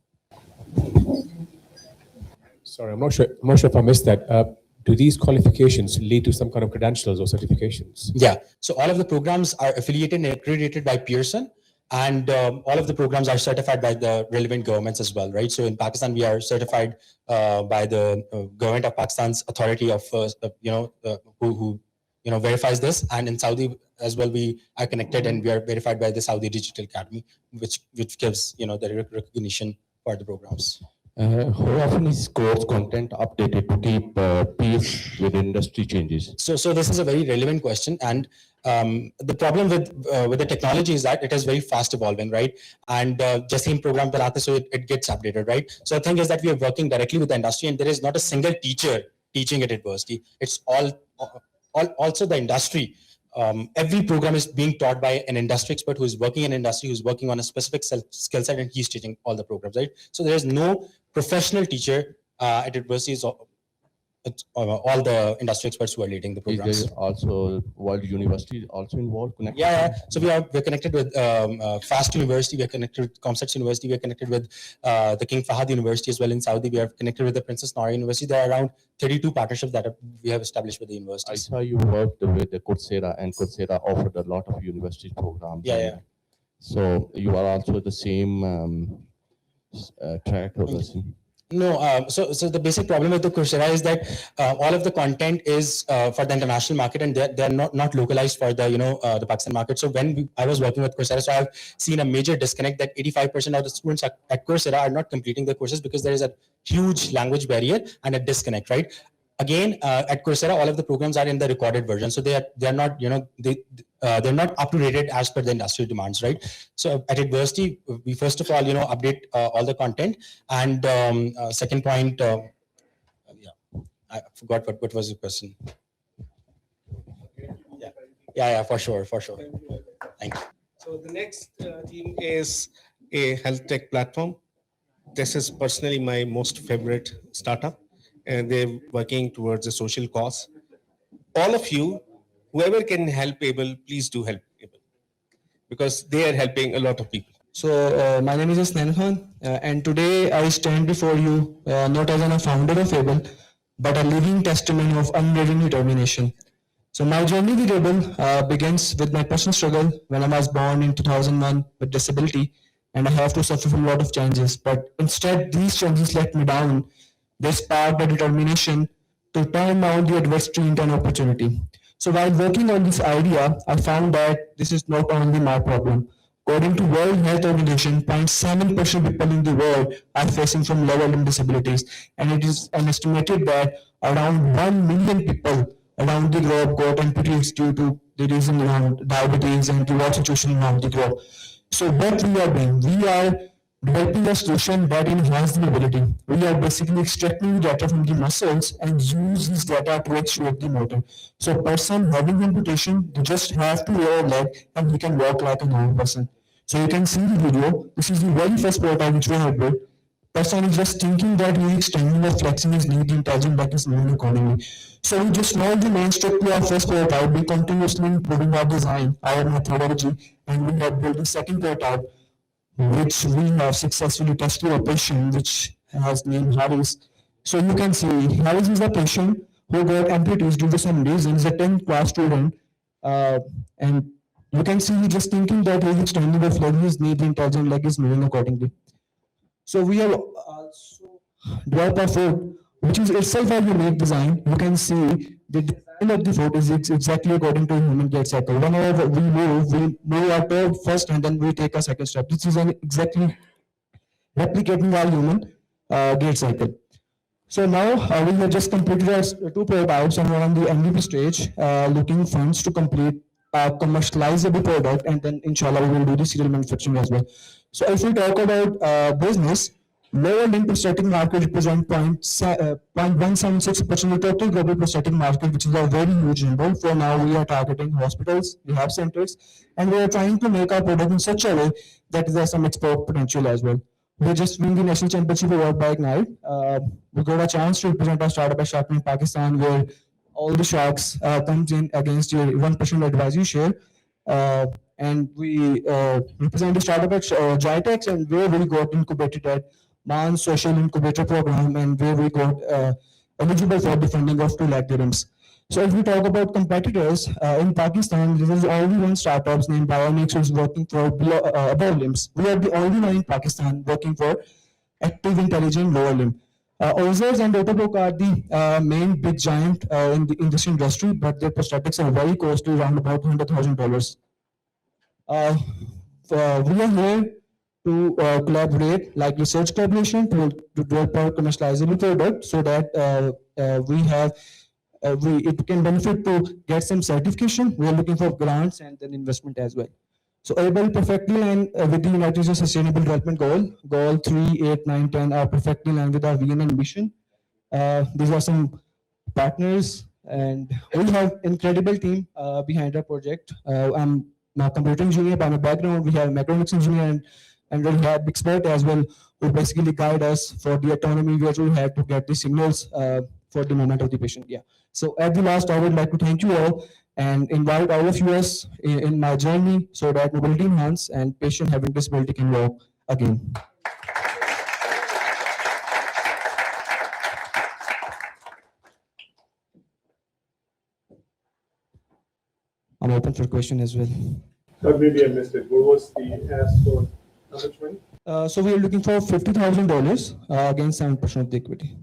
S15: Sorry, I'm not sure if I missed that. Do these qualifications lead to some kind of credentials or certifications?
S16: Yeah. So all of the programs are affiliated and accredited by Pearson, and all of the programs are certified by the relevant governments as well, right? So in Pakistan, we are certified by the government of Pakistan's authority of, who verifies this, and in Saudi as well, we are connected and we are verified by the Saudi Digital Academy, which gives the recognition for the programs.
S10: How often is course content updated to keep pace with industry changes?
S16: So this is a very relevant question, and the problem with the technology is that it is very fast evolving, right? And just same program banate, so it gets updated, right? So the thing is that we are working directly with the industry, and there is not a single teacher teaching at Adversity. It's all also the industry every program is being taught by an industry expert who is working in industry, who's working on a specific skill set, and he's teaching all the programs, right? So there is no professional teacher at universities. It's all the industry experts who are leading the programs.
S10: Is there also World University also involved? Connected?
S16: Yeah. So we're connected with FAST University. We're connected with Comsets University. We're connected with the King Fahd University as well in Saudi. We are connected with the Princess Nora University. There are around 32 partnerships that we have established with the universities.
S10: I saw you worked with the Coursera, and Coursera offered a lot of university programs.
S16: Yeah.
S10: So you are also the same track or the same?
S16: No, so the basic problem with the Coursera is that all of the content is for the international market, and they're not localized for the the Pakistan market. So when I was working with Coursera, so I've seen a major disconnect that 85% of the students at Coursera are not completing the courses because there is a huge language barrier and a disconnect, right? Again, at Coursera, all of the programs are in the recorded version, so they're not they're not up to date as per the industry demands, right? So at university, we first of all update all the content, and second point, I forgot what was the question. Yeah, for sure. Thank you.
S13: So the next theme is a health tech platform. This is personally my most favorite startup, and they're working towards a social cause. All of you, whoever can help Able, please do help Able, because they are helping a lot of people.
S17: So my name is Farhan, and today I stand before you not as a founder of Able, but a living testimony of unwavering determination. So my journey with Able begins with my personal struggle when I was born in 2001 with disability, and I have to suffer from a lot of challenges. But instead, these challenges let me down. They sparked a determination to turn down the adversity into an opportunity. So while working on this idea, I found that this is not only my problem. According to World Health Organization, 0.7% people in the world are facing from lower limb disabilities, and it is estimated that around 1 million people around the globe got amputees due to the reason around diabetes and the world situation around the globe. So what we are doing, we are developing a solution that enhances the mobility. We are basically extracting the data from the muscles and use this data to actuate the motor. So a person having amputation, they just have to wear a leg and he can walk like a normal person. So you can see the video. This is the very first prototype which we have built. Person is just thinking that he is extending or flexing his knee, the intelligent back is moving accordingly. So we just know the main step to our first prototype. We continuously improving our design, our methodology, and we have built the second prototype, which we have successfully tested a patient which has named Harris. So you can see Harris is a patient who got amputees due to some reason. He's a 10th class student, and you can see he's just thinking that he's extending the leg, his knee, the intelligent leg is moving accordingly. So we have also developed a foot, which is itself a unique design. You can see the design of the foot is exactly according to human gait cycle. Whenever we move our toe first and then we take a second step. This is exactly replicating our human gait cycle. So now we have just completed our 2 prototypes and we're on the MVP stage, looking funds to complete a commercializable product, and then inshallah we will do the serial manufacturing as well. So if we talk about business, lower limb prosthetic market represents 0.176% of the total global prosthetic market, which is a very huge number. For now, we are targeting hospitals, rehab centers, and we are trying to make our product in such a way that there is some export potential as well. We just won the national championship award by Ignite. We got a chance to represent our startup by Shark in Pakistan, where all the sharks comes in against your 1% advisory share. And we represent the startup at Jitex, and where we got incubated at Man Social Incubator Program, and where we got eligible for the funding of 2 lakh dirhams. So if we talk about competitors, in Pakistan, there is only one startup named Bionics who is working for above limbs. We are the only one in Pakistan working for active intelligent lower limb. Ozers and Autobook are the main big giant in this industry, but their prosthetics are very costly, around about $100,000. We are here to collaborate, like research collaboration, to develop a commercializable product so that it can benefit to get some certification. We are looking for grants and then investment as well. So Able perfectly aligned with the United Nations Sustainable Development Goal 3, 8, 9, 10 are perfectly aligned with our vision and mission. These are some partners and we have incredible team behind our project. I'm a computer engineer by my background. We have mechatronics engineer and we have expert as well, who basically guide us for the autonomy where we have to get the signals for the movement of the patient. Yeah. So at the last, I would like to thank you all and invite all of you us in my journey so that mobility enhance and patient having disability can walk again. I'm open for question as well.
S8: But maybe I missed it. What was the ask for? How much money?
S17: So we are looking for $50,000 against 7% of the equity.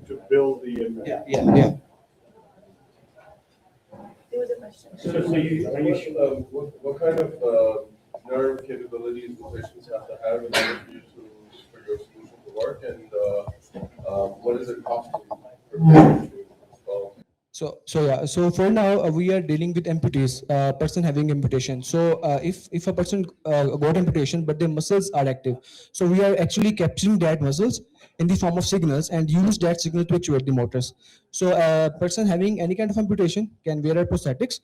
S8: To build the.
S17: Yeah.
S5: There was a question.
S7: What kind of nerve capabilities do patients have to have in order for your solution to work, and what is it costing for patients to install?
S17: So for now we are dealing with amputees, person having amputation. So if a person got amputation but their muscles are active, so we are actually capturing that muscles in the form of signals and use that signal to actuate the motors. So a person having any kind of amputation can wear our prosthetics.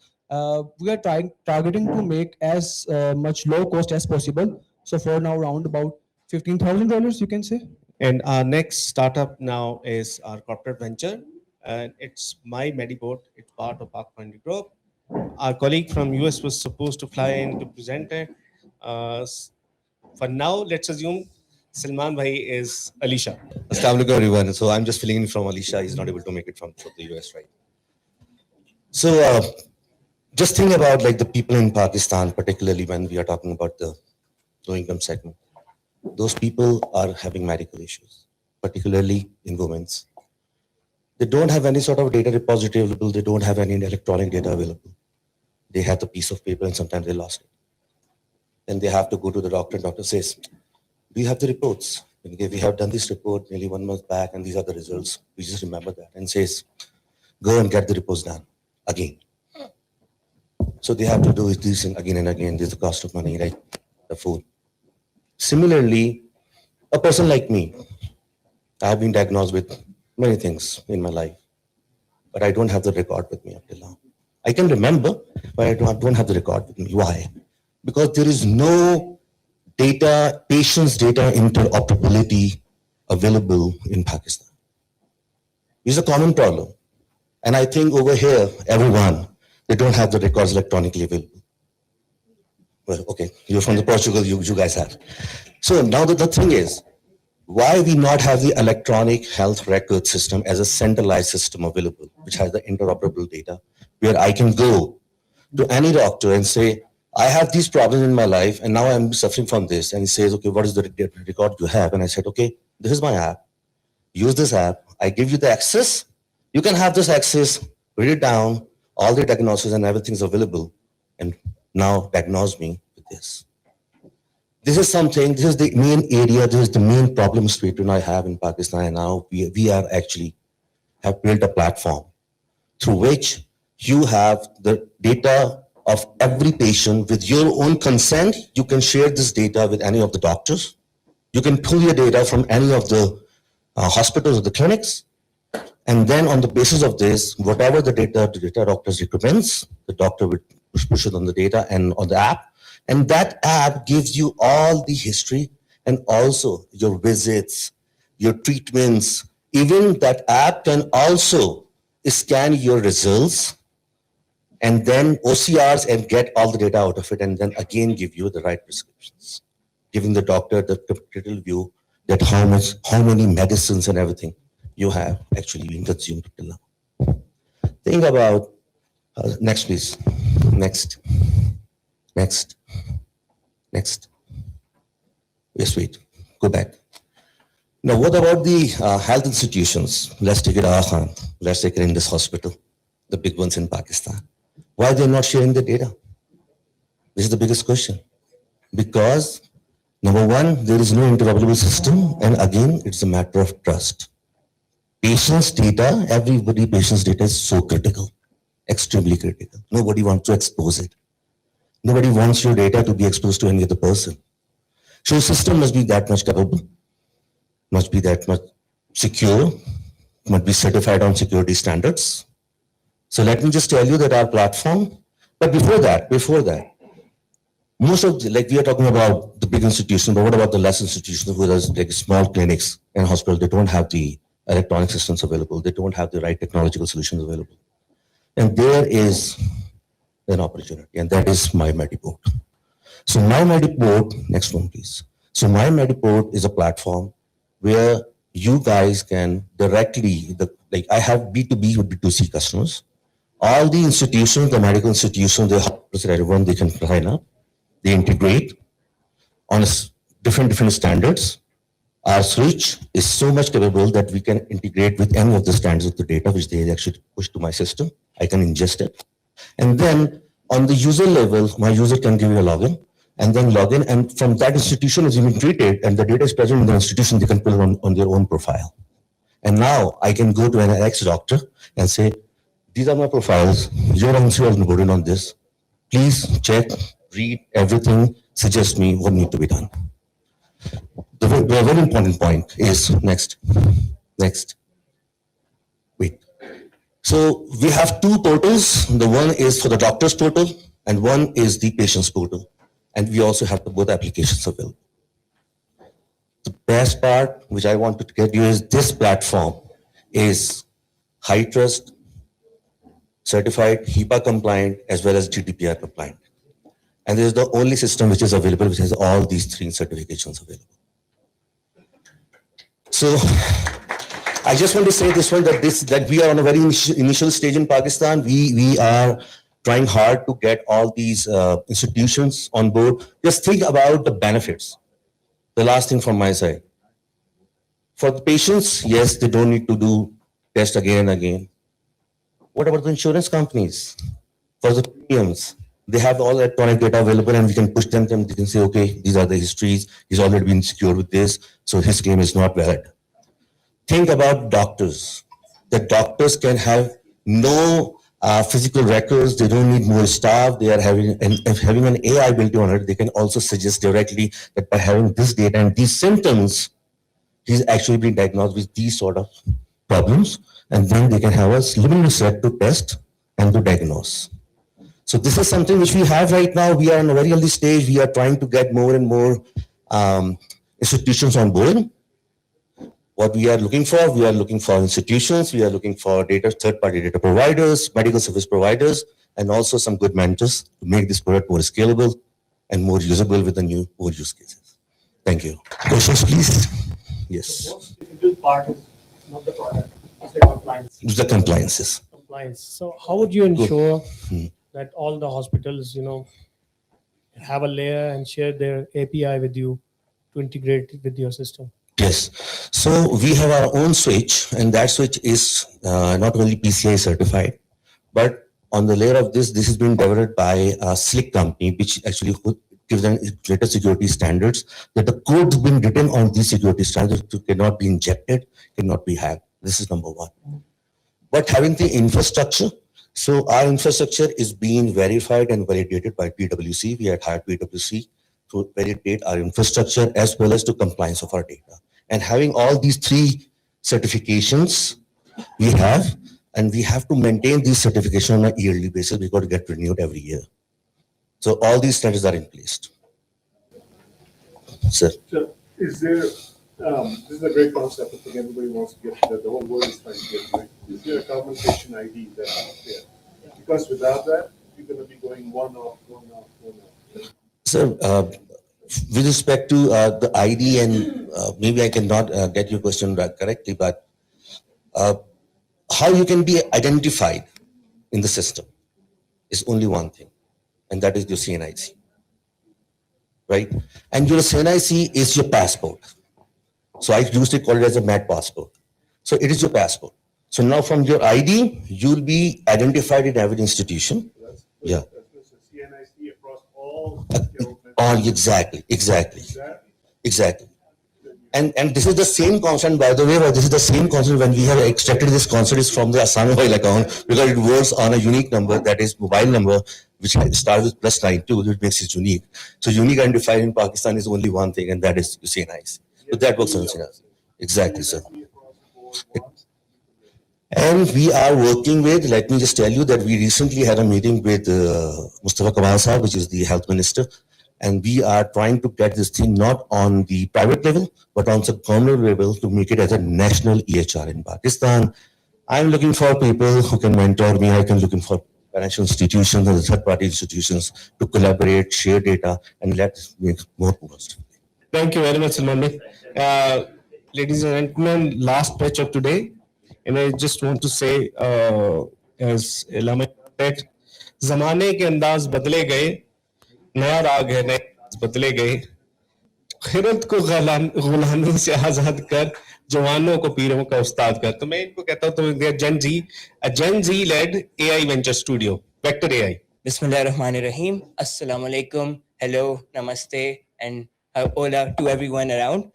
S17: We are targeting to make as much low cost as possible. So for now, around about $15,000, you can say.
S13: And our next startup now is our corporate venture, and it's My Medibot. It's part of Pathfinder Group. Our colleague from US was supposed to fly in to present it. For now, let's assume Salman Bhai is Alicia.
S18: Assalamu alaikum everyone. So I'm just filling in from Alicia. He's not able to make it from the US, right? So just think about like the people in Pakistan, particularly when we are talking about the low income segment. Those people are having medical issues, particularly in women's. They don't have any sort of data repository available. They don't have any electronic data available. They have the piece of paper and sometimes they lost it. Then they have to go to the doctor and doctor says, do you have the reports? We have done this report nearly 1 month back and these are the results. We just remember that and says, go and get the reports done again. So they have to do this again and again. There's the cost of money, right? The food. Similarly, a person like me, I have been diagnosed with many things in my life, but I don't have the record with me up till now. I can remember, but I don't have the record with me. Why? Because there is no data, patient's data interoperability available in Pakistan. It's a common problem. And I think over here, everyone, they don't have the records electronically available. Well, okay, you're from the Portugal, you guys have. So now the thing is, why we not have the electronic health record system as a centralized system available, which has the interoperable data, where I can go to any doctor and say, I have these problems in my life and now I'm suffering from this. And he says, okay, what is the record you have? And I said, okay, this is my app. Use this app. I give you the access. You can have this access, read it down, all the diagnosis and everything's available. And now diagnose me with this. This is something, this is the main area, this is the main problem statement I have in Pakistan. And now we are actually have built a platform through which you have the data of every patient with your own consent. You can share this data with any of the doctors. You can pull your data from any of the hospitals or the clinics. And then on the basis of this, whatever the data doctors recommends, the doctor would push it on the data and on the app. And that app gives you all the history and also your visits, your treatments. Even that app can also scan your results and then OCRs and get all the data out of it and then again give you the right prescriptions, giving the doctor the critical view that how many medicines and everything you have actually been consumed till now. Think about, next please, next. Yes, wait, go back. Now what about the health institutions? Let's take it Khan, let's take it in this hospital, the big ones in Pakistan. Why they're not sharing the data? This is the biggest question. Because number one, there is no interoperable system, and again, it's a matter of trust. Patients' data, patient's data is so critical, extremely critical. Nobody wants to expose it. Nobody wants your data to be exposed to any other person. So the system must be that much capable, must be that much secure, must be certified on security standards. So let me just tell you that our platform, but before that, most of like we are talking about the big institutions, but what about the less institutions who has like small clinics and hospitals? They don't have the electronic systems available. They don't have the right technological solutions available. And there is an opportunity, and that is My Mediport. So My Mediport, next one please. So My Mediport is a platform where you guys can directly, like I have B2B with B2C customers. All the institutions, the medical institutions, the hospitals, everyone, they can sign up. They integrate on different standards. Our switch is so much capable that we can integrate with any of the standards of the data which they actually push to my system. I can ingest it. And then on the user level, my user can give you a login and then log in. And from that institution is even treated and the data is present in the institution, they can put it on their own profile. And now I can go to an ex-doctor and say, these are my profiles. You're also onboarded on this. Please check, read everything, suggest me what needs to be done. The very important point is next. Wait. So we have two portals. The one is for the doctor's portal and one is the patient's portal. And we also have the both applications available. The best part which I want to get you is this platform is high trust, certified, HIPAA compliant, as well as GDPR compliant. And this is the only system which is available, which has all these three certifications available. So I just want to say this one, that we are on a very initial stage in Pakistan. We are trying hard to get all these institutions on board. Just think about the benefits. The last thing from my side. For the patients, yes, they don't need to do tests again and again. What about the insurance companies? For the premiums, they have all electronic data available and we can push them. They can say, okay, these are the histories. He's already been secured with this, so his claim is not valid. Think about doctors. The doctors can have no physical records. They don't need more staff. They are having an AI built on it. They can also suggest directly that by having this data and these symptoms, he's actually been diagnosed with these sort of problems. And then they can have a limited set to test and to diagnose. So this is something which we have right now. We are in a very early stage. We are trying to get more and more institutions on board. What we are looking for institutions, we are looking for third-party data providers, medical service providers, and also some good mentors to make this product more scalable and more usable with the more use cases. Thank you. Questions, please? Yes.
S9: The most difficult part is not the product, it's the compliance.
S18: The compliances.
S9: Compliance. So how would you ensure that all the hospitals, have a layer and share their API with you to integrate with your system?
S18: Yes. So we have our own switch, and that switch is not only PCI certified, but on the layer of this has been developed by a Slick company, which actually gives them greater security standards, that the code's been written on these security standards cannot be injected, cannot be hacked. This is number one. But having the infrastructure, so our infrastructure is being verified and validated by PwC. We had hired PwC to validate our infrastructure as well as to compliance of our data. And having all these three certifications we have, and we have to maintain these certifications on a yearly basis because they get renewed every year. So all these standards are in place. Sir.
S8: So is there, this is a great concept. I think everybody wants to get that, the whole world is trying to get to it. Is there a compensation ID that's out there? Because without that, you're going to be going one off.
S18: Sir, with respect to the ID, and maybe I cannot get your question correctly, but how you can be identified in the system is only one thing, and that is your CNIC, right? And your CNIC is your passport. So I used to call it as a MAT passport. So it is your passport. So now from your ID, you'll be identified in every institution. Yeah.
S8: CNIC across all.
S18: Exactly. And this is the same constant, by the way, but this is the same constant when we have extracted this constant is from the Assam mobile account, because it works on a unique number, that is mobile number, which starts with +92, which makes it unique. So unique identifier in Pakistan is only one thing, and that is CNIC. So that works on CNIC. Exactly, sir. And we are working with, let me just tell you that we recently had a meeting with Mustafa Kamal Sahab, which is the health minister. And we are trying to get this thing not on the private level, but on the government level to make it as a national EHR in Pakistan. I'm looking for people who can mentor me. I'm looking for financial institutions and third-party institutions to collaborate, share data, and let's make more progress.
S13: Thank you very much, Salman. Ladies and gentlemen, last pitch of today. And I just want to say, as Ilham said, ज़माने के अंदाज बदले गए, नया राग है, नए अंदाज बदले गए, खिरत को गुलामी से आजाद कर, जवानों को पीरों का उस्ताद कर. तो मैं इनको कहता हूँ, तो Gen Z, a Gen Z led AI venture studio, Vector AI.
S19: Bismillahirrahmanirrahim. Assalamu alaikum. Hello, namaste, and hola to everyone around.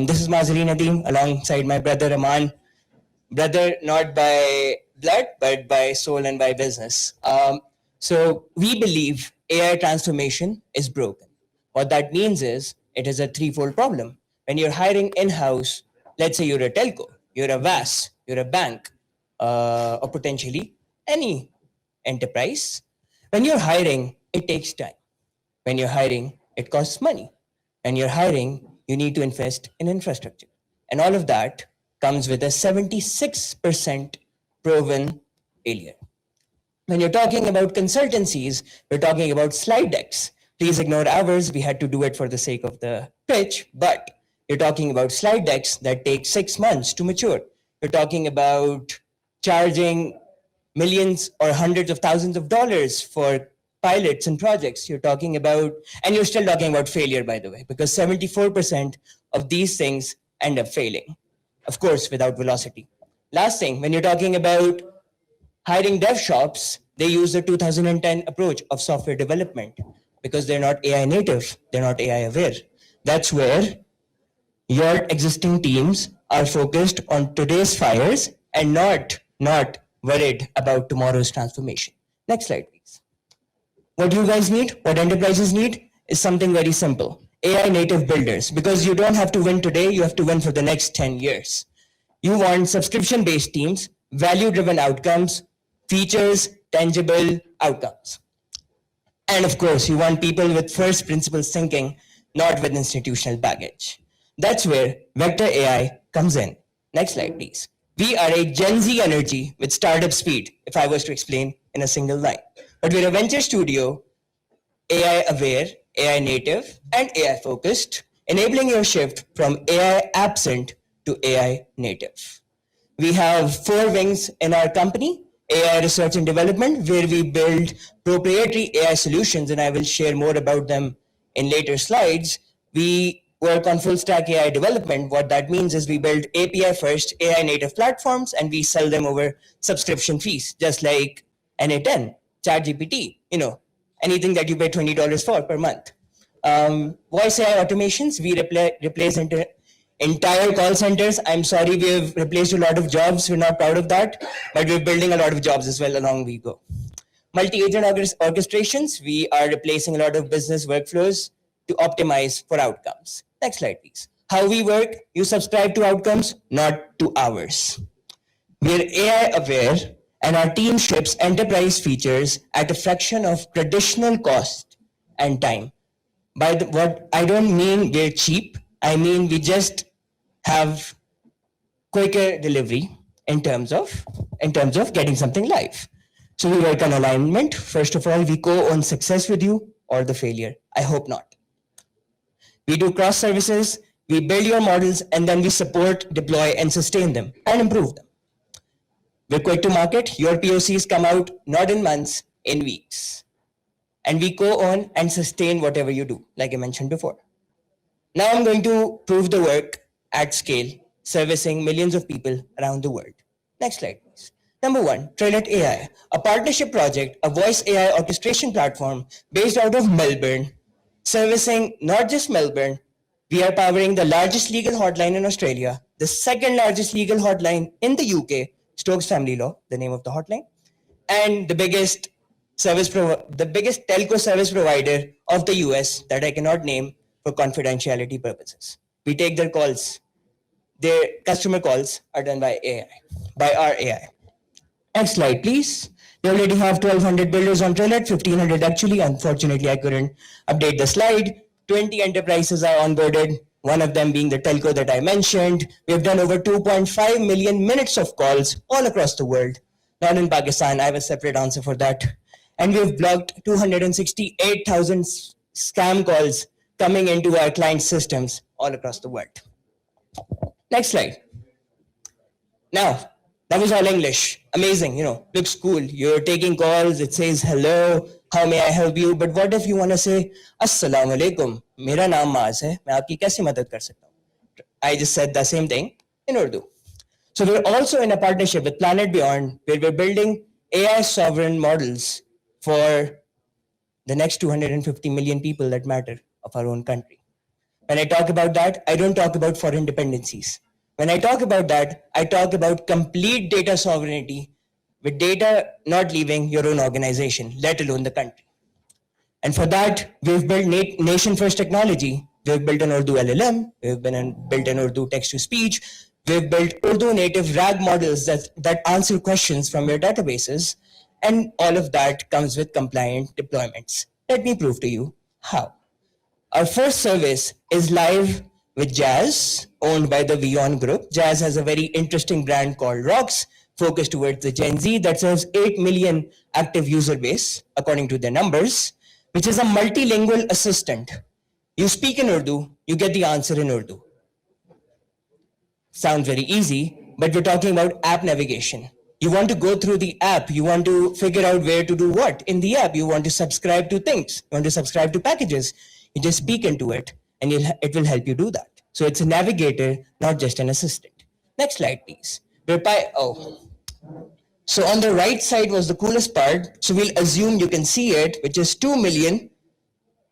S19: This is Mazari Nadeem alongside my brother Aman. Brother not by blood, but by soul and by business. So we believe AI transformation is broken. What that means is it is a threefold problem. When you're hiring in-house, let's say you're a telco, you're a VAS, you're a bank, or potentially any enterprise. When you're hiring, it takes time. When you're hiring, it costs money. When you're hiring, you need to invest in infrastructure. And all of that comes with a 76% proven failure. When you're talking about consultancies, we're talking about slide decks. Please ignore ours. We had to do it for the sake of the pitch, but you're talking about slide decks that take 6 months to mature. You're talking about charging millions or hundreds of thousands of dollars for pilots and projects. You're talking about, and you're still talking about failure, by the way, because 74% of these things end up failing. Of course, without velocity. Last thing, when you're talking about hiring dev shops, they use the 2010 approach of software development because they're not AI native, they're not AI aware. That's where your existing teams are focused on today's fires and not worried about tomorrow's transformation. Next slide, please. What you guys need, what enterprises need is something very simple. AI native builders, because you don't have to win today, you have to win for the next 10 years. You want subscription-based teams, value-driven outcomes, features, tangible outcomes. And of course, you want people with first principles thinking, not with institutional baggage. That's where Vector AI comes in. Next slide, please. We are a Gen Z energy with startup speed, if I was to explain in a single line. But we're a venture studio, AI aware, AI native, and AI focused, enabling your shift from AI absent to AI native. We have 4 wings in our company: AI research and development, where we build proprietary AI solutions, and I will share more about them in later slides. We work on full stack AI development. What that means is we build API first AI native platforms and we sell them over subscription fees, just like NA10, ChatGPT, anything that you pay $20 for per month. Voice AI automations, we replace entire call centers. I'm sorry, we've replaced a lot of jobs. We're not proud of that, but we're building a lot of jobs as well along we go. Multi-agent orchestrations, we are replacing a lot of business workflows to optimize for outcomes. Next slide, please. How we work, you subscribe to outcomes, not to hours. We're AI aware and our team ships enterprise features at a fraction of traditional cost and time. What I don't mean we're cheap, I mean we just have quicker delivery in terms of getting something live. So we work on alignment. First of all, we co-own success with you or the failure. I hope not. We do cross services, we build your models, and then we support, deploy, and sustain them and improve them. We're quick to market. Your POCs come out not in months, in weeks. And we co-own and sustain whatever you do, like I mentioned before. Now I'm going to prove the work at scale, servicing millions of people around the world. Next slide, please. Number 1, Trillet AI, a partnership project, a voice AI orchestration platform based out of Melbourne, servicing not just Melbourne. We are powering the largest legal hotline in Australia, the second largest legal hotline in the UK, Stokes Family Law, the name of the hotline, and the biggest telco service provider of the US that I cannot name for confidentiality purposes. We take their calls. Their customer calls are done by AI. by our AI. Next slide, please. They already have 1,200 builders on Trillet, 1,500 actually. Unfortunately, I couldn't update the slide. 20 enterprises are onboarded, one of them being the telco that I mentioned. We have done over 2.5 million minutes of calls all across the world. Not in Pakistan, I have a separate answer for that. And we have blocked 268,000 scam calls coming into our client systems all across the world. Next slide. Now, that was all English. Amazing, looks cool. You're taking calls, it says hello, how may I help you? But what if you want to say, Assalamu alaikum, mera naam Maaz hai, main aapki kaise madad kar sakta hu? I just said the same thing in Urdu. So we're also in a partnership with Planet Beyond, where we're building AI sovereign models for the next 250 million people that matter of our own country. When I talk about that, I don't talk about foreign dependencies. When I talk about that, I talk about complete data sovereignty with data not leaving your own organization, let alone the country. And for that, we've built nation-first technology. We've built an Urdu LLM, we've built an Urdu text-to-speech, we've built Urdu native RAG models that answer questions from your databases, and all of that comes with compliant deployments. Let me prove to you how. Our first service is live with Jazz, owned by the Vion Group. Jazz has a very interesting brand called Rocks, focused towards the Gen Z, that serves 8 million active user base, according to their numbers, which is a multilingual assistant. You speak in Urdu, you get the answer in Urdu. Sounds very easy, but we're talking about app navigation. You want to go through the app, you want to figure out where to do what in the app, you want to subscribe to things, you want to subscribe to packages, you just speak into it, and it will help you do that. So it's a navigator, not just an assistant. Next slide, please. So on the right side was the coolest part. So we'll assume you can see it, which is 2 million.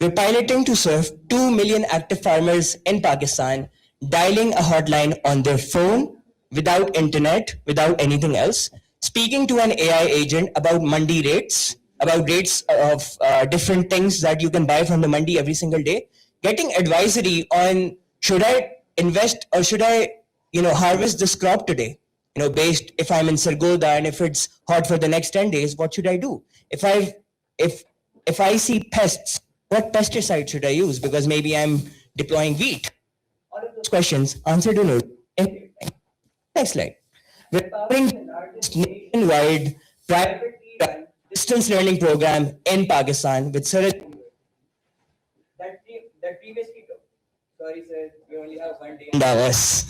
S19: We're piloting to serve 2 million active farmers in Pakistan, dialing a hotline on their phone, without internet, without anything else, speaking to an AI agent about mandi rates, about rates of different things that you can buy from the mandi every single day, getting advisory on should I invest or should I, harvest this crop today? Based if I'm in Sargodha and if it's hot for the next 10 days, what should I do? If I see pests, what pesticide should I use? Because maybe I'm deploying wheat. All of those questions answered in Urdu. Next slide. We're powering the largest nationwide privately run distance learning program in Pakistan with That previously took. Sorry, sir, we only have one day in Davos.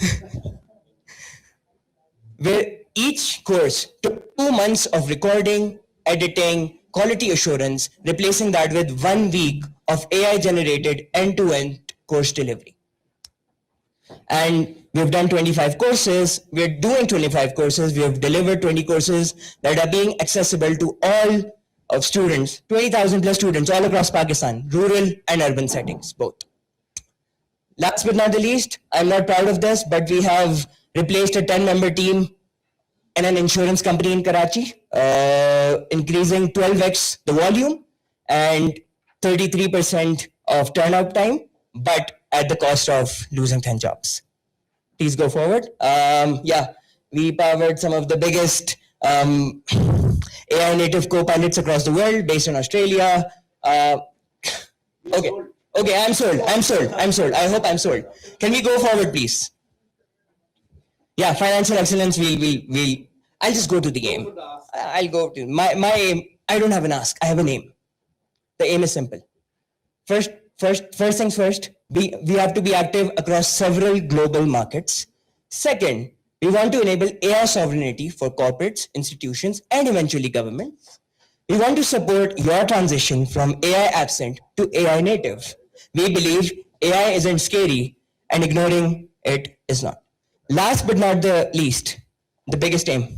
S19: Where each course took 2 months of recording, editing, quality assurance, replacing that with 1 week of AI-generated end-to-end course delivery. And we've done 25 courses, we're doing 25 courses, we have delivered 20 courses that are being accessible to all of students, 20,000 plus students all across Pakistan, rural and urban settings, both. Last but not the least, I'm not proud of this, but we have replaced a 10-member team in an insurance company in Karachi, increasing 12x the volume and 33% of turnout time, but at the cost of losing 10 jobs. Please go forward. We powered some of the biggest AI native co-pilots across the world based in Australia. Okay, I'm sold. I hope I'm sold. Can we go forward, please? Yeah, financial excellence, I'll just go to the aim. I'll go to my aim. I don't have an ask, I have an aim. The aim is simple. First things first, we have to be active across several global markets. Second, we want to enable AI sovereignty for corporates, institutions, and eventually governments. We want to support your transition from AI absent to AI native. We believe AI isn't scary and ignoring it is not. Last but not the least, the biggest aim.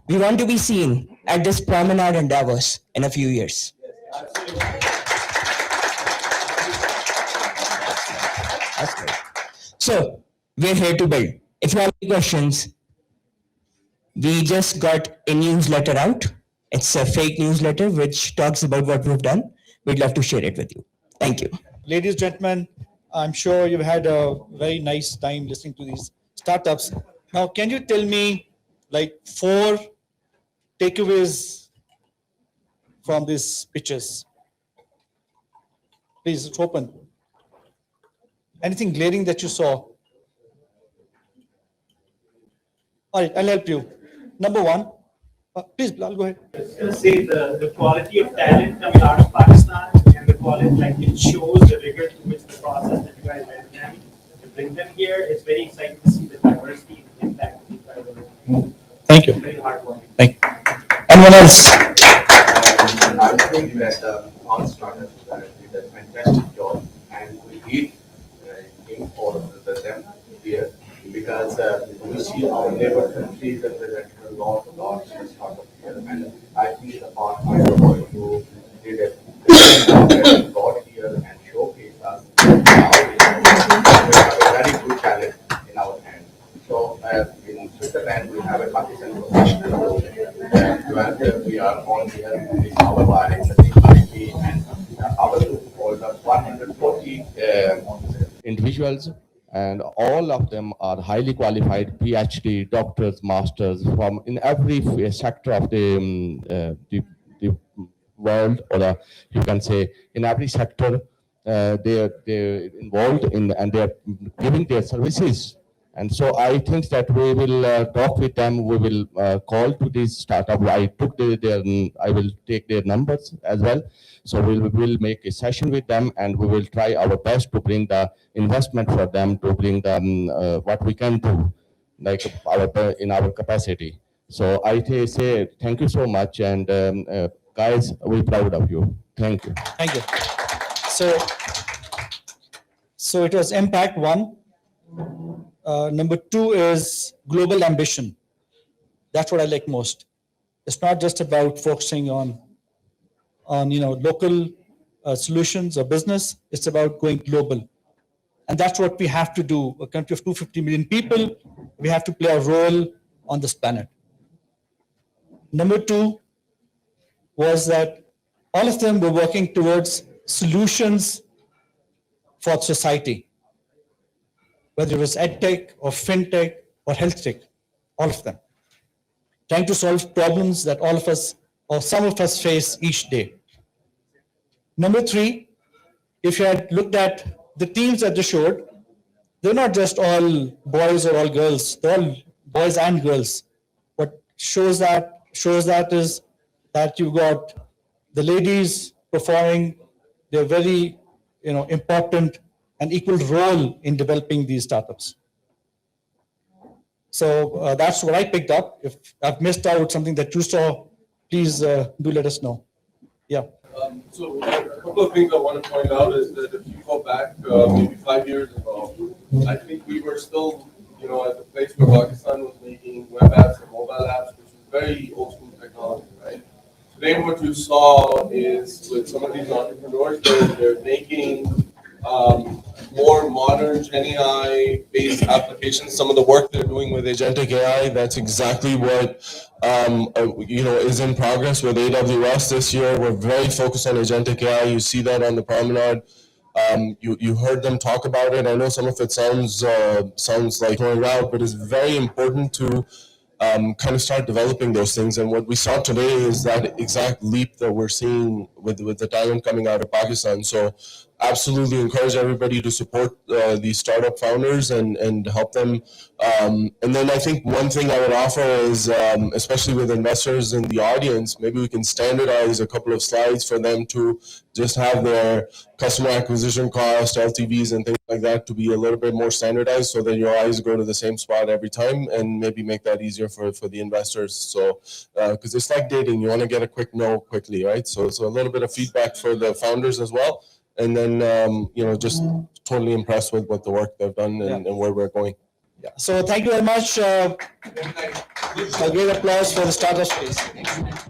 S19: We want to be seen at this promenade in Davos in a few years. That's great. So we're here to build. If you have any questions, we just got a newsletter out. It's a fake newsletter which talks about what we've done. We'd love to share it with you. Thank you.
S1: Ladies and gentlemen, I'm sure you've had a very nice time listening to these startups. Now, can you tell me, like 4 takeaways from these pitches. Please, it's open. Anything glaring that you saw? All right, I'll help you. Number 1, please, Bilal, go ahead.
S20: I was going to say the quality of talent coming out of Pakistan and the quality, like it shows the rigor to which the process that you guys went them to bring them here. It's very exciting to see the diversity and impact that you guys are doing.
S1: Thank you.
S20: Very hard work.
S1: Thank you. Anyone else?
S12: I think that all startups did a fantastic job, and we did think all of them here because we see our neighbor countries represented a lot of startups here, and I think the Pathfinder who did a great job and got here and showcased us how we have a very good talent in our hands. So in Switzerland, we have a Pakistan professional. We are all here with our bodies, and our group holds 140
S10: individuals, and all of them are highly qualified PhD, doctors, masters from in every sector of the world, or you can say in every sector they're involved in, and they're giving their services. And so I think that we will talk with them. We will call to this startup. I will take their numbers as well. So we will make a session with them, and we will try our best to bring the investment for them, to bring them what we can do, like in our capacity. So I say thank you so much, and guys, we're proud of you. Thank you.
S1: Thank you. So it was impact 1. Number 2 is global ambition. That's what I like most. It's not just about focusing on local solutions or business. It's about going global, and that's what we have to do. A country of 250 million people, we have to play a role on this planet. Number 2 was that all of them were working towards solutions for society, whether it was edtech or fintech or health tech, all of them, trying to solve problems that all of us or some of us face each day. Number 3, if you had looked at the teams that they showed, they're not just all boys or all girls, they're all boys and girls. What shows that is that you got the ladies performing their very important and equal role in developing these startups. So that's what I picked up. If I've missed out something that you saw, please do let us know. Yeah.
S7: So a couple of things I want to point out is that if you go back maybe 5 years ago, I think we were still, at the place where Pakistan was making web apps and mobile apps, which was very old school technology, right? Today, what you saw is with some of these entrepreneurs, they're making more modern Gen AI-based applications. Some of the work they're doing with agentic AI, that's exactly what is in progress with AWS this year. We're very focused on agentic AI. You see that on the promenade. You heard them talk about it. I know some of it sounds like going out, but it's very important to kind of start developing those things. And what we saw today is that exact leap that we're seeing with the talent coming out of Pakistan. So absolutely encourage everybody to support these startup founders and help them. And then I think one thing I would offer is, especially with investors in the audience, maybe we can standardize a couple of slides for them to just have their customer acquisition cost, LTVs, and things like that to be a little bit more standardized, so that your eyes go to the same spot every time, and maybe make that easier for the investors. So, because it's like dating, you want to get a quick no quickly, right? So a little bit of feedback for the founders as well. And then, just totally impressed with what the work they've done and where we're going.
S1: Yeah. So thank you very much. A great applause for the startup space.